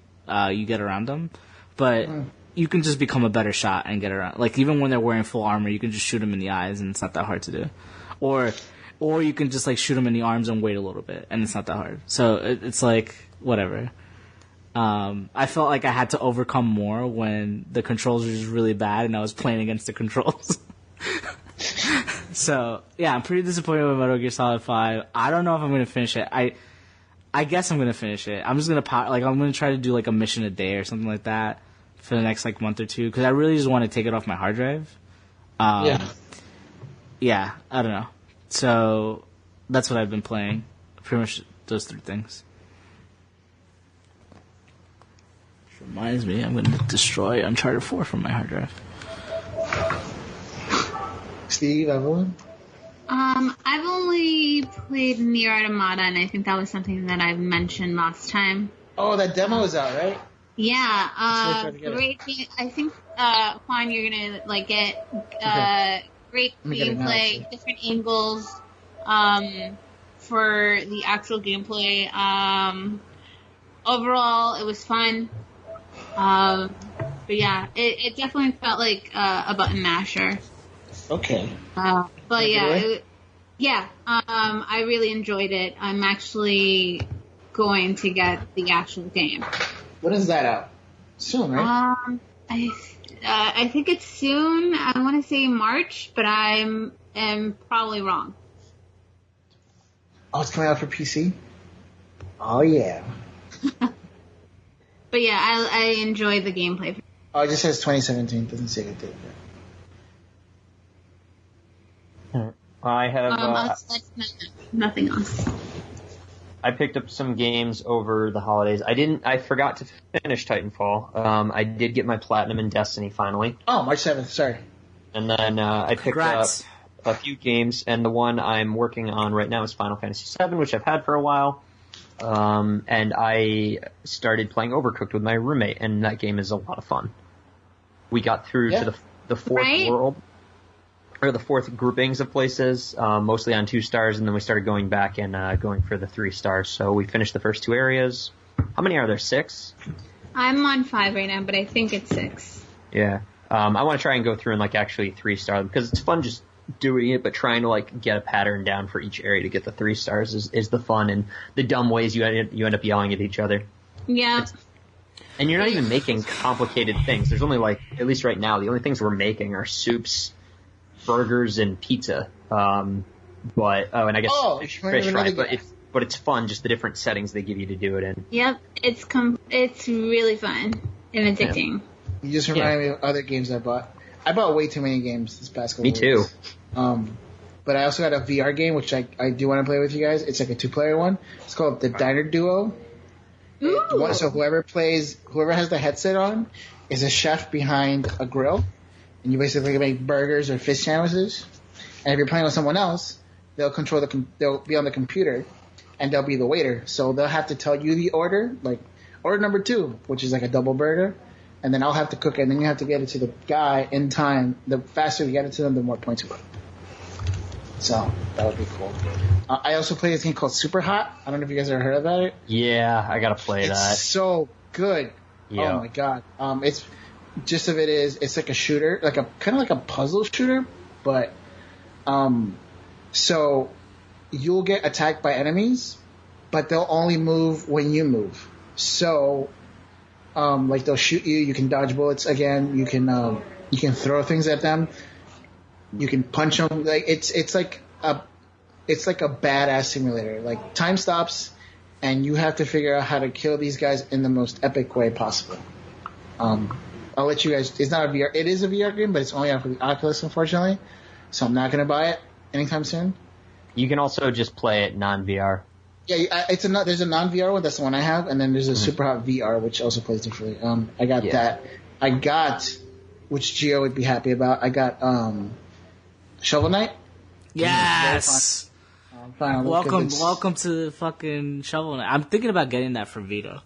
you get around them, but you can just become a better shot and get around. Like even when they're wearing full armor, you can just shoot them in the eyes and it's not that hard to do, or you can just like shoot them in the arms and wait a little bit and it's not that hard. So it's like whatever. I felt like I had to overcome more when the controls were just really bad and I was playing against the controls. So, yeah, I'm pretty disappointed with Metal Gear Solid 5. I don't know if I'm going to finish it. I guess I'm going to finish it. I'm just going to I'm going to try to do like a mission a day or something like that for the next like month or two because I really just want to take it off my hard drive. Yeah, I don't know. So, that's what I've been playing. Pretty much those three things. Reminds me, I'm going to destroy Uncharted 4 from my hard drive. Steve, Evelyn? I've only played Nier Automata, and I think that was something that I mentioned last time. Oh, that demo is out, right? Yeah, great. I think, Juan, you're going to like get great gameplay, different angles for the actual gameplay. Overall, it was fun. But yeah, it definitely felt like a button masher. Okay. But yeah, I really enjoyed it. I'm actually going to get the actual game. When is that out? Soon, right? I think it's soon. I want to say March, but I am probably wrong. Oh, it's coming out for PC? Oh, yeah. But yeah, I enjoyed the gameplay. Oh, it just says 2017. Doesn't say it did. I have nothing else. I picked up some games over the holidays. I forgot to finish Titanfall. I did get my platinum in Destiny finally. Oh, March 7th. Sorry. And then I picked up a few games, and the one I'm working on right now is Final Fantasy VII, which I've had for a while. And I started playing Overcooked with my roommate, and that game is a lot of fun. We got through to the fourth world, or the fourth groupings of places, mostly on 2 stars, and then we started going back and going for the 3 stars. So we finished the first 2 areas. How many are there? 6? I'm on 5 right now, but I think it's 6. Yeah. I want to try and go through and like actually 3 star because it's fun just doing it, but trying to like get a pattern down for each area to get the 3 stars is the fun and the dumb ways you end up yelling at each other. Yeah. And you're not even making complicated things. There's only like, at least right now, the only things we're making are soups, burgers, and pizza. But and I guess you might fish have fry, another but it's fun, just the different settings they give you to do it in. Yep, it's really fun and addicting. You just remind me of other games I bought. I bought way too many games this past couple Me weeks. too. But I also got a VR game, which I do want to play with you guys. It's like a 2-player one. It's called the Diner Duo. Ooh. So whoever has the headset on is a chef behind a grill, and you basically make burgers or fish sandwiches. And if you're playing with someone else, they'll they'll be on the computer, and they'll be the waiter. So they'll have to tell you the order, like order number 2, which is like a double burger, and then I'll have to cook it, and then you have to get it to the guy in time. The faster you get it to them, the more points you get. So that would be cool. I also play this game called Super Hot. I don't know if you guys ever heard about it. Yeah, I gotta play that. It's so good. Yeah. Oh my god. It's gist of it is it's like a shooter, like a kind of like a puzzle shooter, but so you'll get attacked by enemies, but they'll only move when you move. So like they'll shoot you, you can dodge bullets again, you can throw things at them. You can punch them. Like it's like a badass simulator. Like time stops, and you have to figure out how to kill these guys in the most epic way possible. I'll let you guys. It's not a VR. It is a VR game, but it's only out for the Oculus, unfortunately. So I'm not gonna buy it anytime soon. You can also just play it non-VR. Yeah, there's a non-VR one. That's the one I have, and then there's a Super Hot VR, which also plays differently. I got that. I got, which Gio would be happy about. I got Shovel Knight. Yes. Finally, Welcome to fucking Shovel Knight. I'm thinking about getting that for Vita.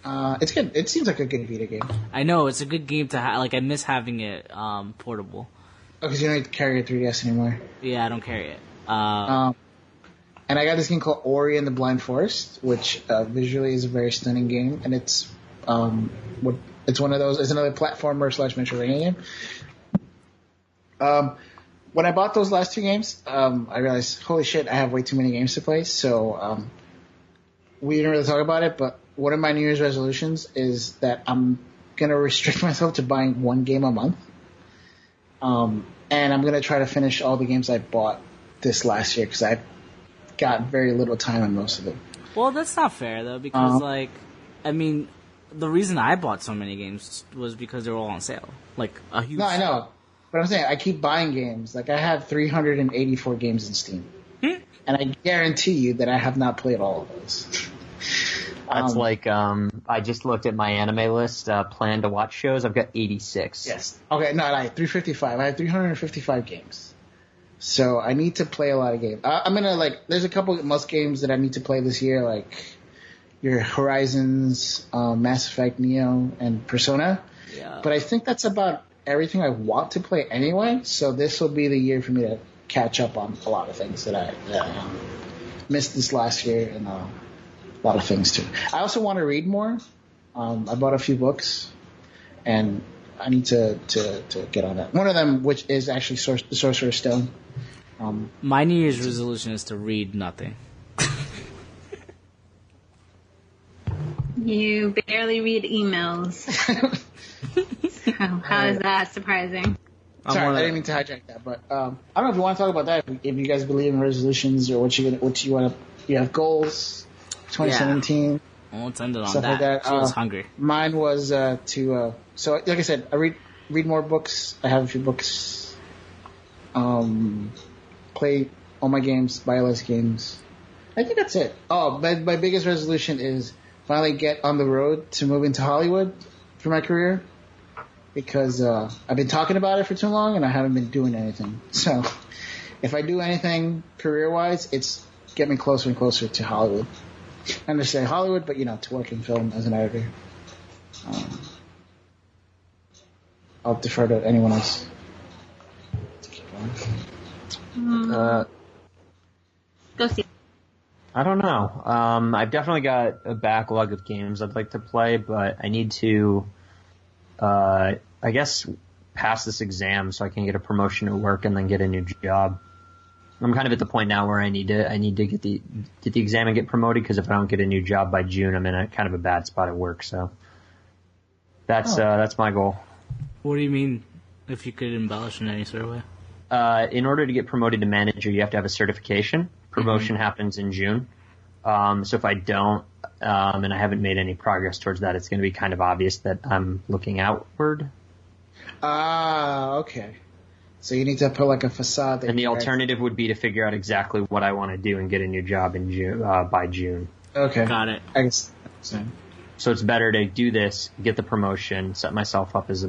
It's good. It seems like a good Vita game. I know it's a good game to have. Like I miss having it portable. Oh, because you don't need to carry a 3DS anymore. Yeah, I don't carry it. And I got this game called Ori and the Blind Forest, which visually is a very stunning game, and it's one of those. It's another platformer / Metroidvania game. When I bought those last 2 games, I realized, holy shit, I have way too many games to play. So we didn't really talk about it, but one of my New Year's resolutions is that I'm gonna restrict myself to buying 1 game a month. And I'm gonna try to finish all the games I bought this last year because I've got very little time on most of them. Well, that's not fair though, because the reason I bought so many games was because they were all on sale. Like a huge. No, I know. But I'm saying I keep buying games. Like I have 384 games in Steam, and I guarantee you that I have not played all of those. That's I just looked at my anime list, plan to watch shows. I've got 86. Yes. Okay, no, I have 355. I have 355 games. So I need to play a lot of games. I'm gonna there's a couple of must games that I need to play this year, like your Horizons, Mass Effect, Neo, and Persona. Yeah. But I think that's about everything I want to play anyway, so this will be the year for me to catch up on a lot of things that I missed this last year, and a lot of things too. I also want to read more. I bought a few books, and I need to get on that. One of them, which is actually the Sorcerer's Stone. My New Year's resolution is to read nothing. You barely read emails. How is that surprising? Sorry, I didn't mean to hijack that, but I don't know if you want to talk about that. If you guys believe in resolutions or what you want to, you have goals, 2017. I won't end it on stuff that. like that. She was hungry. Mine was so like I said, I read more books. I have a few books. Play all my games, buy less games. I think that's it. Oh, my biggest resolution is finally get on the road to move into Hollywood for my career. Because I've been talking about it for too long and I haven't been doing anything. So if I do anything career-wise, it's get me closer and closer to Hollywood. I understand Hollywood, but to work in film as an editor. I'll defer to anyone else. Go see. I don't know. I've definitely got a backlog of games I'd like to play, but I need to, I guess, pass this exam so I can get a promotion at work and then get a new job. I'm kind of at the point now where I need to get the exam and get promoted, because if I don't get a new job by June, I'm in a kind of a bad spot at work. So that's my goal. What do you mean? If you could embellish in any sort of way? in order to get promoted to manager, you have to have a certification. Promotion happens in June. So if I don't, and I haven't made any progress towards that, it's going to be kind of obvious that I'm looking outward. Okay. So you need to put like a facade. And the alternative would be to figure out exactly what I want to do and get a new job in June, by June. Okay. Got it. I guess. So it's better to do this, get the promotion, set myself up as a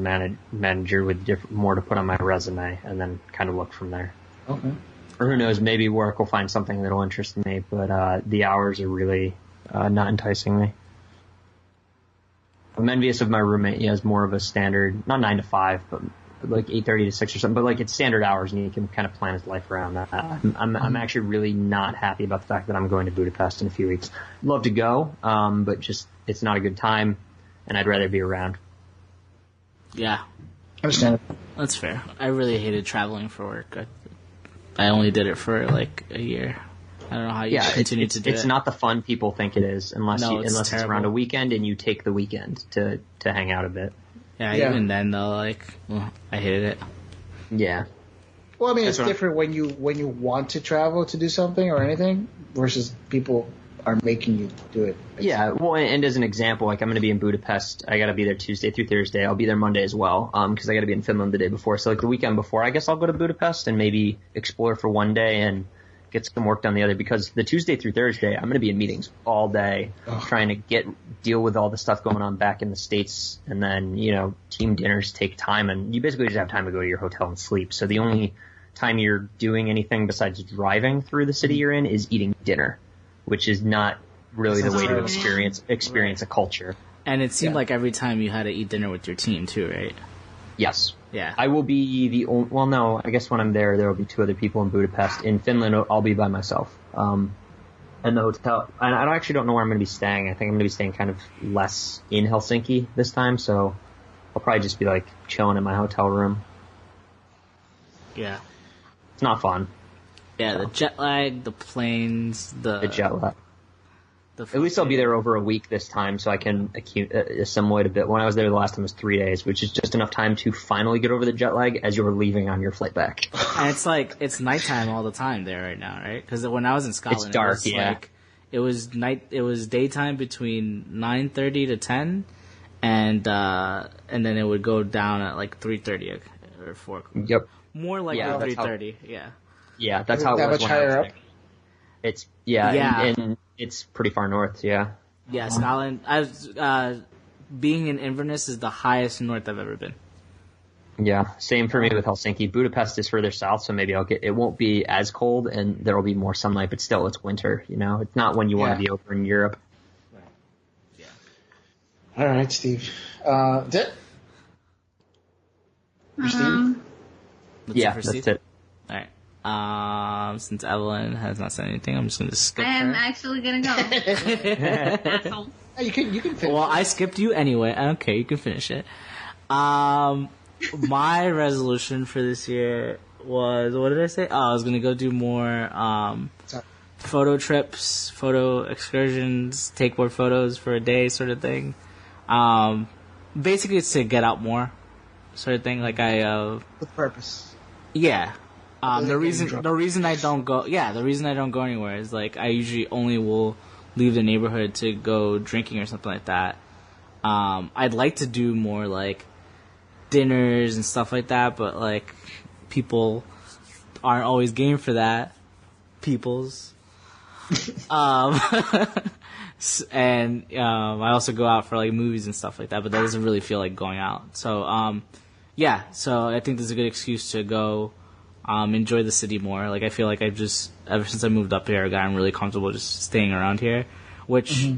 manager with more to put on my resume, and then kind of look from there. Okay. Or who knows, maybe work will find something that'll interest me, but the hours are really not enticing me. I'm envious of my roommate. He has more of a standard, not 9 to 5, but like 8:30 to 6 or something, but like it's standard hours and he can kind of plan his life around that. I'm actually really not happy about the fact that I'm going to Budapest in a few weeks. I'd love to go, but just it's not a good time and I'd rather be around. Yeah. Understand. That's fair. I really hated traveling for work. I only did it for like a year. I don't know how you continue to do it. It's not the fun people think it is unless it's around a weekend and you take the weekend to hang out a bit. Yeah, even then though, I hated it. Yeah. Well, I mean, it's different when you want to travel to do something or anything versus people are making you do it. Yeah, well, and as an example, like I'm going to be in Budapest. I got to be there Tuesday through Thursday. I'll be there Monday as well, because I got to be in Finland the day before. So like the weekend before, I guess I'll go to Budapest and maybe explore for one day and get some work done the other. Because the Tuesday through Thursday, I'm going to be in meetings all day, trying to deal with all the stuff going on back in the States. And then team dinners take time, and you basically just have time to go to your hotel and sleep. So the only time you're doing anything besides driving through the city you're in is eating dinner, which is not really the way to experience a culture. And it seemed like every time you had to eat dinner with your team too, right? Yes. Yeah. I will be the only, well, no, I guess when I'm there will be 2 other people in Budapest. In Finland, I'll be by myself. And the hotel, and I actually don't know where I'm going to be staying. I think I'm going to be staying kind of less in Helsinki this time, so I'll probably just be like chilling in my hotel room. Yeah. It's not fun. Yeah, the jet lag, the planes, the jet lag. At least I'll be there over a week this time, so I can assimilate a bit. When I was there the last time, it was 3 days, which is just enough time to finally get over the jet lag as you're leaving on your flight back. And it's nighttime all the time there right now, right? Because when I was in Scotland, it's dark. It was daytime between 9:30 to 10, and then it would go down at like 3:30 or 4. Yep. More like 3:30. Yeah. Yeah, that's how it was when I was there. It's and it's pretty far north. Yeah. Yeah, Scotland. Being in Inverness is the highest north I've ever been. Yeah, same for me with Helsinki. Budapest is further south, so maybe it won't be as cold and there will be more sunlight, but still it's winter. It's not when you want to be over in Europe. Right. Yeah. All right, Steve. That's it. For Steve. That's it. All right. Since Evelyn has not said anything, I'm just going to skip I am her. actually going to go. Asshole. You can finish. Well, I skipped you anyway. Okay, you can finish it. My resolution for this year was, what did I say? I was going to go do more photo trips, photo excursions, take more photos for a day sort of thing. Basically, it's to get out more sort of thing. Like with purpose. Yeah. The reason I don't go anywhere is like I usually only will leave the neighborhood to go drinking or something like that. I'd like to do more like dinners and stuff like that, but like people aren't always game for that. And I also go out for like movies and stuff like that, but that doesn't really feel like going out. So so I think there's a good excuse to go enjoy the city more. Like I feel like I've just, ever since I moved up here, I've gotten really comfortable just staying around here, which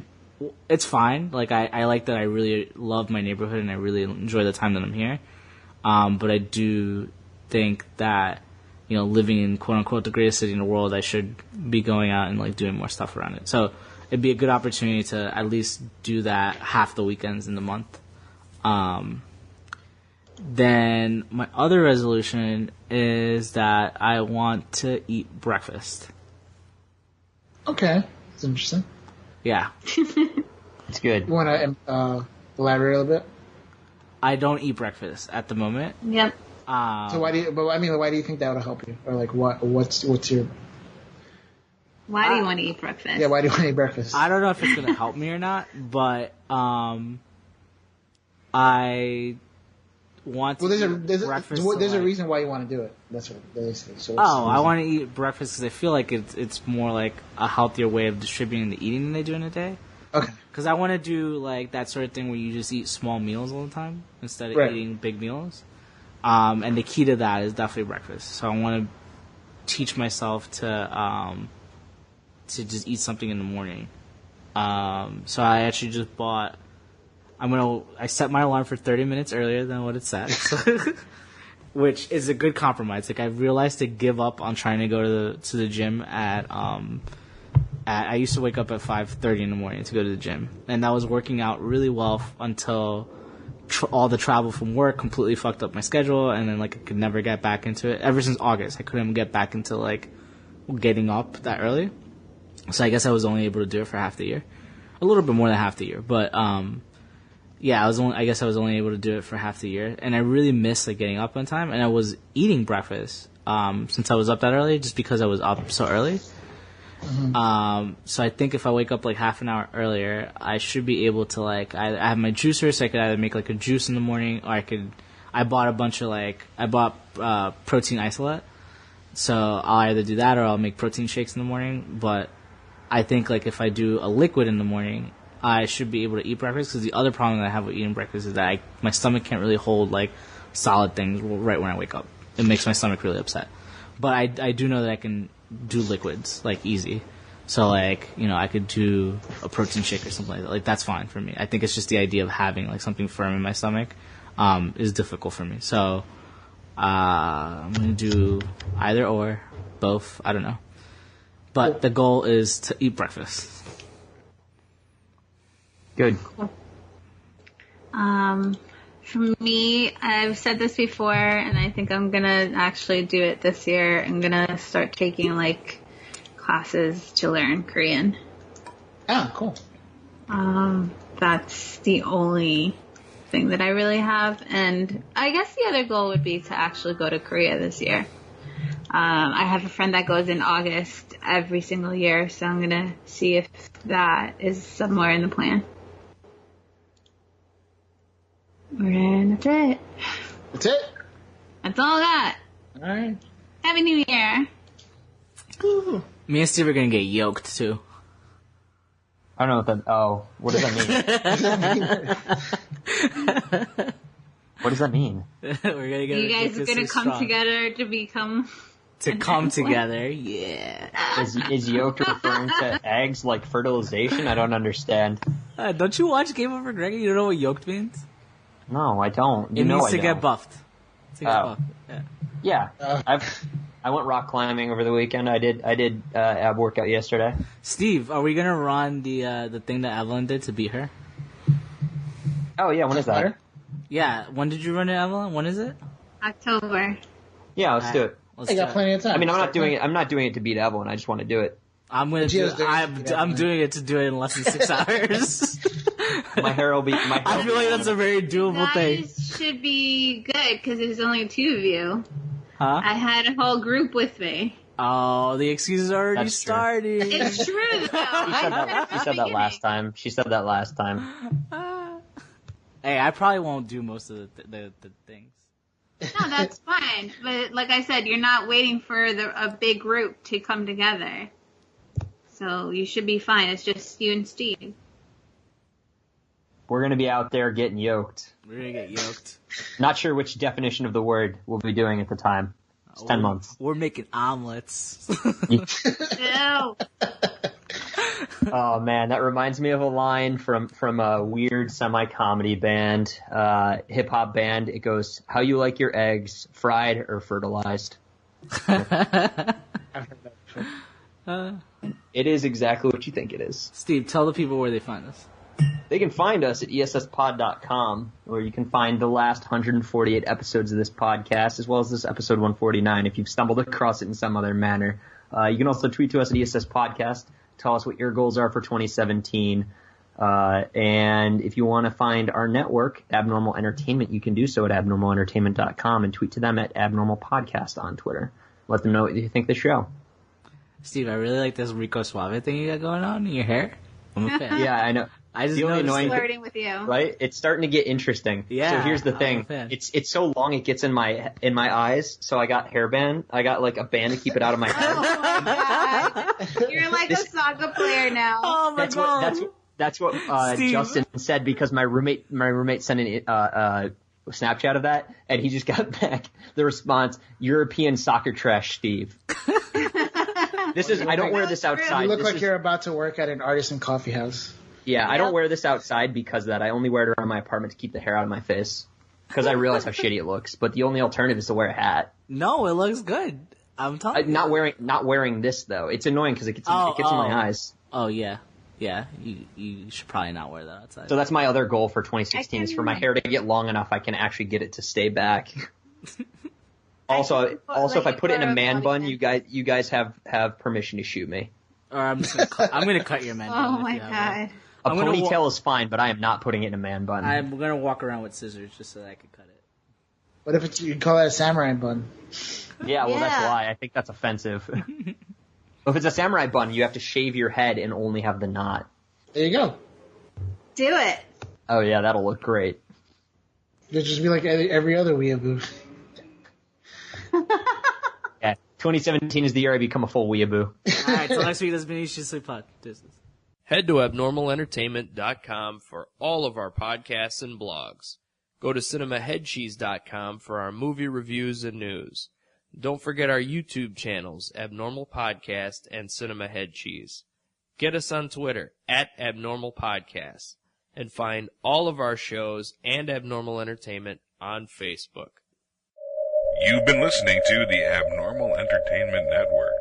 it's fine. Like I like that I really love my neighborhood and I really enjoy the time that I'm here. But I do think that, living in quote unquote the greatest city in the world, I should be going out and like doing more stuff around it. So it'd be a good opportunity to at least do that half the weekends in the month. Then my other resolution is that I want to eat breakfast. Okay, that's interesting. Yeah. It's good. You want to elaborate a little bit? I don't eat breakfast at the moment. Yep. So why do you think that would help you? Or like, what's your... Why do you want to eat breakfast? Yeah, why do you want to eat breakfast? I don't know if it's going to help me or not, but I want to eat breakfast. There's a reason why you want to do it. That's what they say. So I want to eat breakfast because I feel like it's more like a healthier way of distributing the eating than they do in a day. Okay. Because I want to do like that sort of thing where you just eat small meals all the time instead of eating big meals. And the key to that is definitely breakfast. So I want to teach myself to just eat something in the morning. So I actually just bought. I set my alarm for 30 minutes earlier than what it said, which is a good compromise. Like I realized to give up on trying to go to the gym at I used to wake up at 5:30 in the morning to go to the gym, and that was working out really well until all the travel from work completely fucked up my schedule, and then like I could never get back into it. Ever since August, I couldn't get back into like getting up that early. So I guess I was only able to do it for half the year, a little bit more than half the year, but yeah, I guess I was only able to do it for half the year, and I really missed like getting up on time, and I was eating breakfast since I was up that early, just because I was up so early. Mm-hmm. So I think if I wake up like half an hour earlier, I should be able to like I have my juicer, so I could either make like a juice in the morning, or I bought a bunch of protein isolate, so I'll either do that or I'll make protein shakes in the morning. But I think like if I do a liquid in the morning, I should be able to eat breakfast, because the other problem that I have with eating breakfast is that my stomach can't really hold like solid things right when I wake up. It makes my stomach really upset. But I do know that I can do liquids like easy. So like, I could do a protein shake or something like that. Like that's fine for me. I think it's just the idea of having like something firm in my stomach is difficult for me. So I'm gonna do either or, both. I don't know. But the goal is to eat breakfast. Good. For me, I've said this before, and I think I'm gonna actually do it this year. I'm gonna start taking like classes to learn Korean. Oh, cool. That's the only thing that I really have, and I guess the other goal would be to actually go to Korea this year. I have a friend that goes in August every single year, so I'm gonna see if that is somewhere in the plan. And that's it. That's it? That's all I got. Alright. Happy New Year. Ooh. Me and Steve are gonna get yoked too. I don't know what that. What does that mean? We're gonna get. You guys are gonna come together to become. To come together, yeah. Is yoked referring to eggs like fertilization? I don't understand. Don't you watch Game Over Greggy? You don't know what yoked means? No, I don't. It needs to get buffed. Yeah. Yeah. I went rock climbing over the weekend. I did ab workout yesterday. Steve, are we gonna run the thing that Evelyn did to beat her? Oh yeah, when is that? Yeah, when did you run it, Evelyn? When is it? October. Yeah, let's do it. I got plenty of time. I mean, I'm not doing it to beat Evelyn. I just want to do it. I'm doing it to do it in less than 6 hours. My hair will be. I feel like that's a very doable thing. That should be good because there's only 2 of you. Huh? I had a whole group with me. Oh, the excuses are already started. It's true though. She said that last time. She said that last time. Hey, I probably won't do most of the things. No, that's fine. But like I said, you're not waiting for a big group to come together. So you should be fine. It's just you and Steve. We're going to be out there getting yoked. We're going to get yoked. Not sure which definition of the word we'll be doing at the time. It's 10 months. We're making omelets. Ew. Oh man, that reminds me of a line from a weird semi-comedy band, hip hop band. It goes, "How you like your eggs, fried or fertilized?" I've heard that before. It is exactly what you think it is. Steve, tell the people where they find us. They can find us at esspod.com, where you can find the last 148 episodes of this podcast, as well as this episode 149 if you've stumbled across it in some other manner. You can also tweet to us at ESS Podcast. Tell us what your goals are for 2017. And if you want to find our network, Abnormal Entertainment, you can do so at abnormalentertainment.com and tweet to them at Abnormal Podcast on Twitter. Let them know what you think of the show. Steve, I really like this Rico Suave thing you got going on in your hair. I'm a fan. Yeah, I know. I just The only noticed annoying- it. Flirting with you. Right? It's starting to get interesting. Yeah, So here's the I'm a thing. fan. It's so long it gets in my eyes. So I got hairband. I got like a band to keep it out of my head. Oh my god. You're like a soccer player now. Oh my god. That's what Steve. Justin said because my roommate sent an Snapchat of that, and he just got back the response: "European soccer trash, Steve." This is I don't wear this outside. You look This like is- you're about to work at an artisan coffee house. Yeah, I don't wear this outside because of that. I only wear it around my apartment to keep the hair out of my face because I realize how shitty it looks. But the only alternative is to wear a hat. No, it looks good. I'm telling you. Not wearing this though. It's annoying because it gets in my eyes. Oh, yeah. Yeah, you should probably not wear that outside. So that's my other goal for 2016 is for my hair to get long enough I can actually get it to stay back. Also, if I put it in a man bun, you guys have permission to shoot me. Or I'm just gonna cut your man. Oh down if my you have god. A I'm gonna ponytail is fine, but I am not putting it in a man bun. one. I'm gonna walk around with scissors just so that I can cut it. What if you call that a samurai bun? Yeah, well, that's Yeah. why. I think that's offensive. If it's a samurai bun, you have to shave your head and only have the knot. There you go. Do it. Oh yeah, that'll look great. You'll just be like every other weeaboo. Yeah, 2017 is the year I become a full weeaboo. Alright, till next week, this has been Issues Sleep Pod. Deuces. Head to abnormalentertainment.com for all of our podcasts and blogs. Go to cinemaheadcheese.com for our movie reviews and news. Don't forget our YouTube channels, Abnormal Podcast and Cinema Head Cheese. Get us on Twitter, @AbnormalPodcast, and find all of our shows and Abnormal Entertainment on Facebook. You've been listening to the Abnormal Entertainment Network.